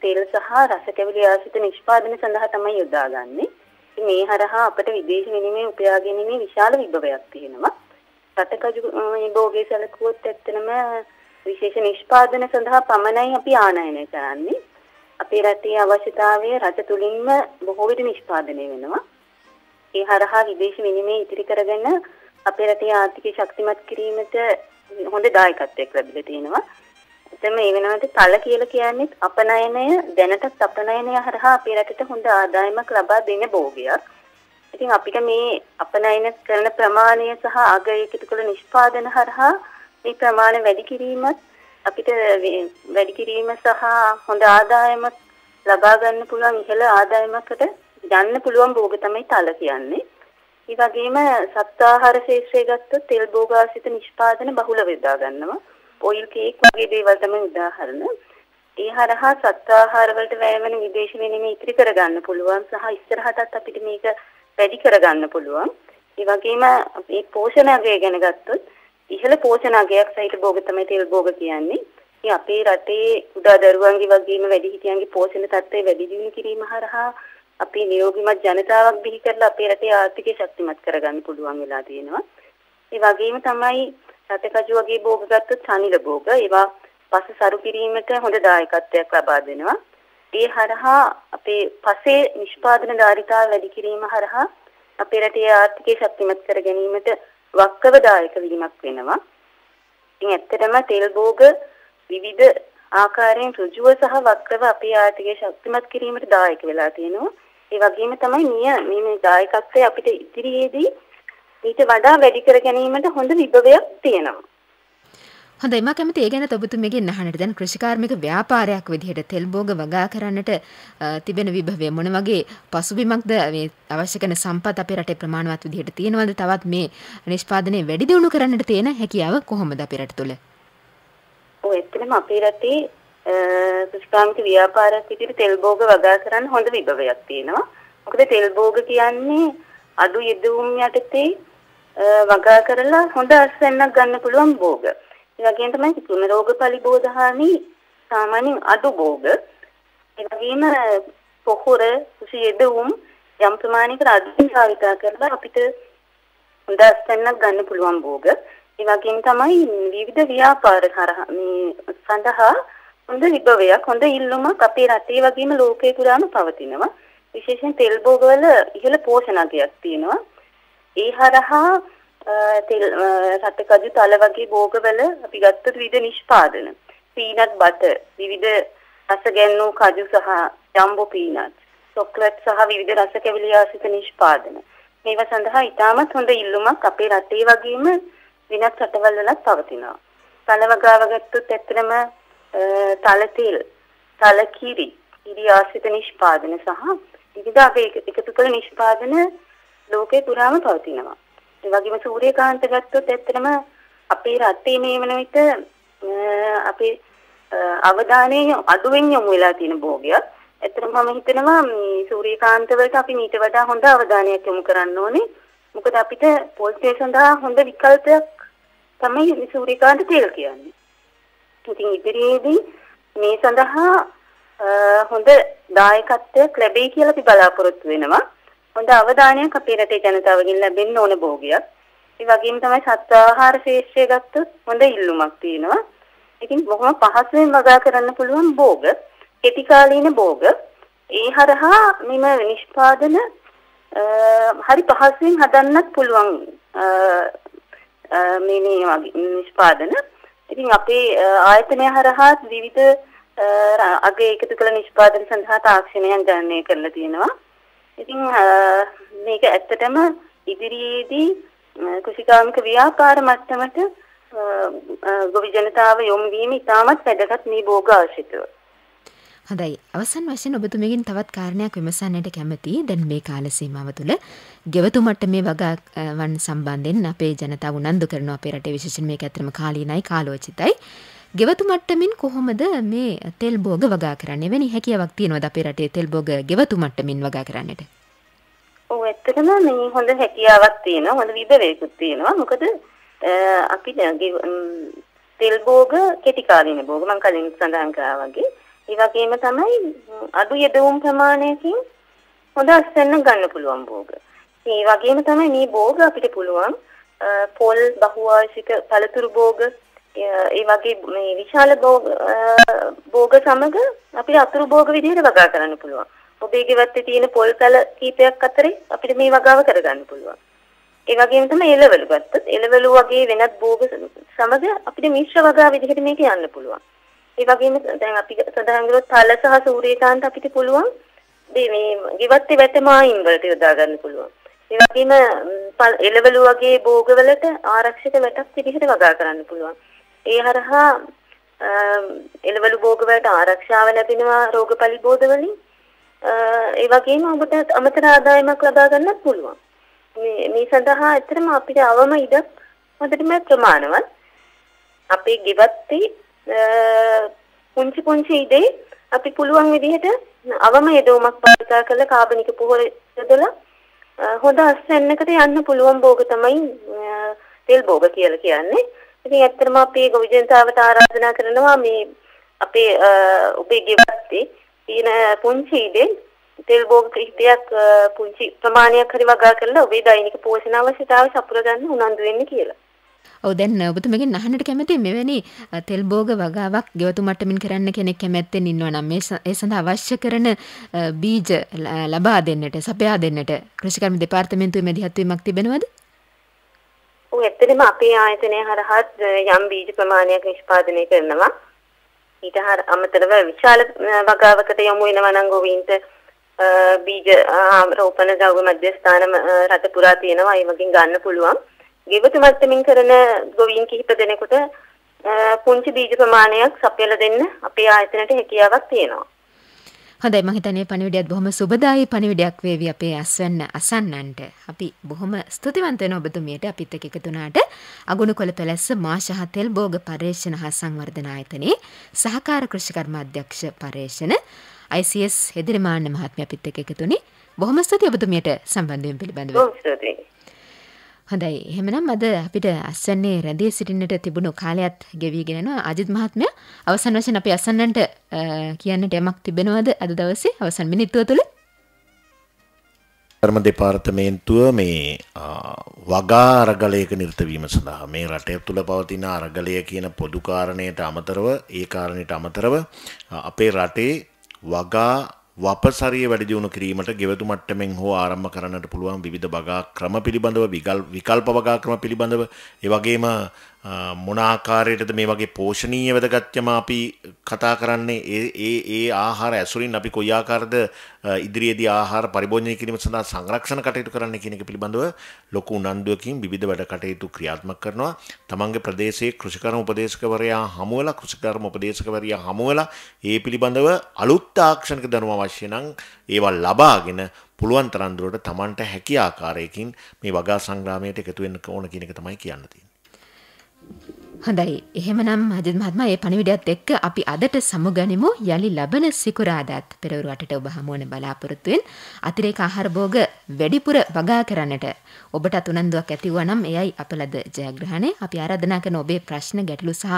තෙල් සහ රස කැවිලි ආශ්‍රිත නිෂ්පාදන සඳහා තමයි යොදාගන්නේ. ඉතින් මේ හරහා අපට විදේශ විනිමය උපයා ගැනීමේ විශාල විභවයක් තියෙනවා. රටකජු මේ භෝගයේ සැලකුවොත් ඇත්තනම විශේෂ නිෂ්පාදන සඳහා පමණයි අපි ආනයනය කරන්නේ. අපේ රටේ අවශ්‍යතාවය රට තුලින්ම බොහෝ විට නිෂ්පාදනය වෙනවා. ඒ හරහා විදේශ විනිමය ඉතිරි කරගෙන අපේ රටේ ආර්ථිකය ශක්තිමත් කිරීමට හොඳ දායකත්වයක් ලැබිලා තියෙනවා. එතෙම මේ වෙනකොට තල කියලා කියන්නේ අපනයනය දැනටත් අපනයනය හරහා අපේ රටට හොඳ ආදායමක් ලබා දෙන භෝගයක්. ඉතින් අපිට මේ අපනයන කරන ප්‍රමාණය සහ අගය එකතු කළ නිෂ්පාදන හරහා මේ ප්‍රමාණය වැඩි කිරීමත් අපිට වැඩි කිරීම සහ හොඳ ආදායමක් ලබා ගන්න පුළුවන් ඉහළ ආදායමකට යන්න පුළුවන් භෝග තමයි තල කියන්නේ. ඒ වගේම සත්ආහාර ශේෂ්ත්‍රය ගත්තොත් තෙල් භෝග ආශ්‍රිත නිෂ්පාදන බහුල වෙදා ගන්නවා. ඔයිල් කේක් වගේ දේවල් තමයි උදාහරණ. ඒ හරහා සත්ආහාර වලට වැය වෙන විදේශ විනිමය ඉතිරි කර ගන්න පුළුවන් සහ ඉස්සරහටත් අපිට මේක වැඩි කර ගන්න පුළුවන්. ඒ වගේම මේ පෝෂණ අගය ගැන ගත්තොත් ඉහළ පෝෂණ අගයක් සහිත භෝග තමයි තෙල් භෝග කියන්නේ. ඉතින් අපේ රටේ කුඩා දරුවන්ගේ වගේම වැඩිහිටියන්ගේ පෝෂණ තත්ත්වය වැඩි දියුණු කිරීම හරහා අපි නිරෝගීමත් ජනතාවක් බිහි කරලා අපේ රටේ ආර්ථිකය ශක්තිමත් කරගන්න පුළුවන් වෙලා තියෙනවා. ඒ වගේම තමයි රටකජු වගේ භෝග ගත්තොත් සනිල භෝග ඒවා පස සරු කිරීමට හොඳ දායකත්වයක් ලබා දෙනවා. ඒ හරහා අපේ පසේ නිෂ්පාදන ධාරිතාව වැඩි කිරීම හරහා අපේ රටේ ආර්ථිකය ශක්තිමත් කර ගැනීමට වක්කව දායක වීමක් වෙනවා. ඉතින් ඇත්තටම තෙල් භෝග විවිධ ආකාරයෙන් ඍජුව සහ වක්‍රව අපේ ආර්ථිකය ශක්තිමත් කිරීමට දායක වෙලා තියෙනවා. ඒ වගේම තමයි මේ දායකත්වය අපිට ඉදිරියේදී ඊට වඩා වැඩි කර ගැනීමට හොඳ විභවයක් තියෙනවා. හොඳයි මම කැමති ඒ ගැන ඔබතුමීගෙන් අහන්නට. දැන් කෘෂිකාර්මික ව්‍යාපාරයක් විදිහට තෙල් භෝග වගා කරන්නට තිබෙන විභවය මොන වගේ පසුබිමක්ද මේ අවශ්‍ය කරන සම්පත් අපේ රටේ ප්‍රමාණවත් විදිහට තියෙනවද? තවත් මේ නිෂ්පාදනය වැඩි දියුණු කරන්නට තියෙන හැකියාව කොහොමද අපේ රට තුළ? ඔය එතනම අපේ රටේ කෘෂිකාර්මික ව්‍යාපාරයක් විදිහට තෙල් භෝග වගා කරන්න හොඳ විභවයක් තියෙනවා. මොකද තෙල් භෝග කියන්නේ අඩු යෙදුම් යටතේ වගා කරලා හොඳ අස්වැන්නක් ගන්න පුළුවන් භෝග. ඒ වගේම තමයි කුණ රෝග පරිබෝධහානි සාමාන්‍යයෙන් අඩු භෝග. ඒ වගේම පොහොර කුෂි යෙදුම් යම් ප්‍රමාණයකට අඩුවෙන් භාවිතා කරලා අපිට හොඳ අස්වැන්නක් ගන්න පුළුවන් භෝග. ඒ වගේම තමයි විවිධ ව්‍යාපාර කරා මේ සඳහා හොඳ විභවයක් හොඳ ඉල්ලුමක් අපේ රටේ වගේම ලෝකේ පුරාම පවතිනවා. විශේෂයෙන් තෙල් භෝගවල ඉහළ පෝෂණයක් තියෙනවා. ඒ හරහා තෙල් රටකජු තල වගේ භෝගවල අපි ගත්තොත් විවිධ නිෂ්පාදන පීනට් බටර් විවිධ රස ගැන්වූ කජු සහ ජම්බෝ පීනට් චොක්ලට් සහ විවිධ රස කැවිලි ආශ්‍රිත නිෂ්පාදන මේවා සඳහා ඉතාමත් හොඳ ඉල්ලුමක් අපේ රටේ වගේම වෙනත් රටවල් වලත් පවතිනවා. තල වගාව ගත්තොත් ඇත්තටම තල තෙල් තල කිරි ආශ්‍රිත නිෂ්පාදන සහ විවිධ අපේ එකතු කළ නිෂ්පාදන ලෝකේ පුරාම පවතිනවා. ඒ වගේම සූර්යකාන්ත ගත්තොත් ඇත්තටම අපේ රටේ මේ වන විට අපේ අවධානය අඩුවෙන් යොමු වෙලා තියෙන භෝගයක්. ඇත්තටම මම හිතනවා මේ සූර්යකාන්ත වලට අපි ඊට වඩා හොඳ අවධානයක් යොමු කරන්න ඕනේ. මොකද අපිට පොල්ටේ සඳහා හොඳ විකල්පයක් තමයි මේ සූර්යකාන්ත තෙල් කියන්නේ. ඉතින් ඉදිරියේදී මේ සඳහා හොඳ දායකත්වයක් ලැබෙයි කියලා අපි බලාපොරොත්තු වෙනවා. හොඳ අවධානයක් අපේ රටේ ජනතාවගෙන් ලැබෙන්න ඕන භෝගයක්. ඒ වගේම තමයි සත්ව ආහාර ශේෂ්ත්‍රය ගත්තොත් හොඳ ඉල්ලුමක් තියෙනවා. ඉතින් බොහොම පහසුවෙන් වගා කරන්න පුළුවන් භෝග, කෙටි කාලීන භෝග. ඒ හරහා මෙම නිෂ්පාදන හරි පහසුවෙන් හදන්නත් පුළුවන් මේ වගේ නිෂ්පාදන. ඉතින් අපේ ආයතනය හරහා විවිධ අගය එකතු කළ නිෂ්පාදන සඳහා තාක්ෂණයන් ගණනය කරලා තියෙනවා. ඉතින් මේක ඇත්තටම ඉදිරියේදී කෘෂිකාර්මික ව්‍යාපාර මට්ටමට ගොවි ජනතාව යොමු වීම ඉතාමත් වැදගත් මේ භෝග ආශ්‍රිතව. හොඳයි. අවසන් වශයෙන් ඔබතුමගෙන් තවත් කාරණයක් විමසන්නට කැමතියි. දැන් මේ කාල සීමාව තුළ ගෙවතු මට්ටමේ වගාවන් සම්බන්ධයෙන් අපේ ජනතාව උනන්දු කරනවා අපේ රටේ විශේෂයෙන් මේක ඇත්තටම කාලීනයි කාලෝචිතයි. ගෙවතු මට්ටමින් කොහොමද මේ තෙල් භෝග වගා කරන්නේ? වෙනි හැකියාවක් තියෙනවද අපේ රටේ තෙල් භෝග ගෙවතු මට්ටමින් වගා කරන්නට? ඔව් ඇත්තටම මේ හොඳ හැකියාවක් තියෙනවා. හොඳ විභවයකුත් තියෙනවා. මොකද අපි තෙල් භෝග කෙටි කාලින භෝග මම කලින් සඳහන් කරා වගේ ඒ වගේම තමයි අඩු යෙදවුම් ප්‍රමාණයකින් හොඳ අස්වැන්න ගන්න පුළුවන් භෝග. ඒ වගේම තමයි මේ භෝග අපිට පුළුවන් පොල් බහුවාර්ෂික පළතුරු භෝග ඒ වගේ මේ විශාල භෝග සමග අපිට අතුරු භෝග විදිහට වගා කරන්න පුළුවන්. ඔබේ ගෙවත්තේ තියෙන පොල් පැල කීපයක් අතරේ අපිට මේ වගාව කරගන්න පුළුවන්. ඒ වගේම තමයි එළවලු ගත්තත් එළවලු වගේ වෙනත් භෝග සමග අපිට මිශ්‍ර වගා විදිහට මේක යන්න පුළුවන්. ඒ වගේම දැන් අපි සඳහන් කරොත් තල සහ සූර්යකාන්ත අපිට පුළුවන් මේ ගෙවත්තේ වැටමායින් වලට යොදා ගන්න පුළුවන්. ඒ වගේම එළවලු වගේ භෝගවලට ආරක්ෂක වැටක් විදිහට වගා කරන්න පුළුවන්. ඒ හරහා එළවලු භෝග වලට ආරක්ෂාව ලැබෙනවා රෝග පරිබෝධ වලින්. ඒ වගේම ඔබට අමතර ආදායමක් ලබා ගන්නත් පුළුවන්. මේ සඳහා ඇත්තටම අපිට අවම ඉඩක් හොඳටම ප්‍රමාණවත්. අපේ ගෙවත්තේ පුංචි ඉදේ අපි පුළුවන් විදිහට අවම යෙදවීමක් පාවිච්චි කරලා කාබනික පොහොර යොදලා හොඳ අස්වැන්නකට යන්න පුළුවන් භෝග තමයි තෙල් භෝග කියලා කියන්නේ. ඉතින් ඇත්තටම අපි ගොවි ජනතාවට ආරාධනා කරනවා මේ අපේ ඔබේ ගෙවත්තේ තියෙන පුංචි ඉදේ තෙල් භෝග කිහිපයක් පුංචි ප්‍රමාණයක් හරි වගා කරලා ඔබේ දෛනික පෝෂණ අවශ්‍යතාව සපුර ගන්න උනන්දු වෙන්න කියලා. ඔව් දැන් ඔබතුමගෙන් අහන්නට කැමතියි මෙවැනි තෙල් භෝග වගාවක් ගෙවතු මට්ටමින් කරන්න කෙනෙක් කැමැත්තෙන් ඉන්නවා නම් ඒ සඳහා අවශ්‍ය කරන බීජ ලබා දෙන්නට සපයා දෙන්නට කෘෂිකර්ම දෙපාර්තමේන්තුවේ මැදිහත් වීමක් තිබෙනවද? ඔව් ඇත්තටම අපේ ආයතනය හරහා යම් බීජ ප්‍රමාණයක් නිෂ්පාදනය කරනවා. ඊට අමතරව විශාල වගාවකට යොමු වෙනවා නම් ගොවීන්ට බීජ රෝපණ ද්‍රව්‍ය මධ්‍යස්ථාන රට පුරා තියෙනවා. ඒ වගේ ගන්න පුළුවන්. ගෙවතු මට්ටමින් කරන ගොවීන් කිහිප දෙනෙකුට පුංචි බීජ ප්‍රමාණයක් සපයලා දෙන්න අපේ ආයතනයට හැකියාවක් තියෙනවා. හොඳයි මම හිතන්නේ පණිවිඩයත් බොහොම සුබදායී පණිවිඩයක් වේවි අපේ අස්වැන්න අසන්නන්ට. අපි බොහොම ස්තුතිවන්ත වෙනවා ඔබතුමියට අපිත් එක්ක එකතු වුණාට. අගුණකොළ පැලැස්ස මාෂහ තෙල් භෝග පර්යේෂණ හා සංවර්ධන ආයතනයේ සහකාර කෘෂිකර්ම අධ්‍යක්ෂ පර්යේෂණ ICS හෙදිරිමාන්න මහත්මිය අපිත් එක්ක එකතු වුණේ. බොහොම ස්තුතියි ඔබතුමියට සම්බන්ධ වීම පිළිබඳව. හොඳයි එහෙමනම් අද අපිට අස්වැන්නේ රැඳී සිටින්නට තිබුණු කාලයත් ගෙවිගෙන යනවා. අජිත් මහත්මයා අවසන් වශයෙන් අපි අසන්නන්ට කියන්නට යමක් තිබෙනවද අද දවසේ අවසන් මිනිත්තුව තුළ? ධර්ම දෙපාර්තමේන්තුව මේ වගා අරගලයක නිරත වීම සඳහා මේ රටේ තුල පවතින අරගලය කියන පොදු කාරණයට අමතරව අපේ රටේ වගා වපසරිය වැඩි දියුණු කිරීමට ගෙවතු මට්ටමින් හෝ ආරම්භ කරන්නට පුළුවන් විවිධ වගා ක්‍රම පිළිබඳව විකල්ප වගා ක්‍රම පිළිබඳව ඒ වගේම මොන ආකාරයකටද මේ වගේ පෝෂණීය වැදගත්කම අපි කතා කරන්නේ ඒ ආහාර ඇසුරින් අපි කොයි ආකාරද ඉදිරියේදී ආහාර පරිභෝජනය කිරීම සඳහා සංරක්ෂණ කටයුතු කරන්න කියන එක පිළිබඳව ලොකු උනන්දුවකින් විවිධ වැඩ කටයුතු ක්‍රියාත්මක කරනවා. තමන්ගේ ප්‍රදේශයේ කෘෂිකර්ම උපදේශකවරයා හමු වෙලා ඒ පිළිබඳව අලුත් තාක්ෂණික දැනුම අවශ්‍ය නම් ඒවා ලබාගෙන පුළුවන් තරම් දුරට තමන්ට හැකි ආකාරයකින් මේ වගා සංග්‍රාමයට එකතු වෙන්න ඕන කියන එක තමයි කියන්න තියෙන්නේ. හොඳයි එහෙමනම් අජිත් මහත්මයා මේ පණිවිඩයත් එක්ක අපි අදට සමුගනිමු. යලි ලබන සිකුරාදාත් පෙරවරු 8ට ඔබ හමු වන බලාපොරොත්තුවෙන් අතිරේක ආහාර භෝග වැඩිපුර වගා කරන්නට ඔබට උනන්දුවක් ඇති වුණා නම් එයයි අප ලද ජයග්‍රහණය. අපි ආරාධනා කරන ඔබේ ප්‍රශ්න ගැටලු සහ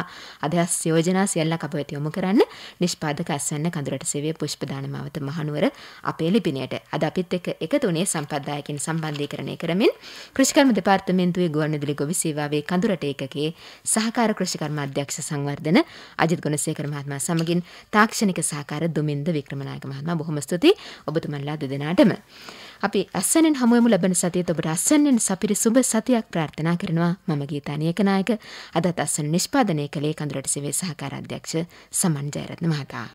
අදහස් යෝජනා සියල්ලක් අප වෙත යොමු කරන්න. නිෂ්පාදක අස්වැන්න කඳුරට සේවයේ පුෂ්පදාන මාවත මහනුවර අපේ ලිපිණයට. අද අපිත් එක්ක එකතු වුණේ සම්පත්දායකින් සම්බන්ධීකරණය කරමින් කෘෂිකර්ම දෙපාර්තමේන්තුවේ ගුවන්විදුලි ගොවි සේවාවේ කඳුරට ඒකකයේ සහ සහකාර කෘෂිකර්ම අධ්‍යක්ෂ සංවර්ධන අජිත් ගුණසේකර මහත්මයා සමගින් තාක්ෂණික සහකාර දුමින්ද වික්‍රමනායක මහත්මයා බොහොම ස්තුතියි ඔබතුමන්ලා දෙදෙනාටම. අපි අස්සනෙන් හමුවෙමු ලබන සතියේත් ඔබට අස්සනෙන් සපිරි සුබ සතියක් ප්‍රාර්ථනා කරනවා. මම ගීතානි ඒකනායක. අදත් අස්සන නිෂ්පාදනය කළේ කඳුරට සෙවේ සහකාර අධ්‍යක්ෂ සමන් ජයරත්න මහතා.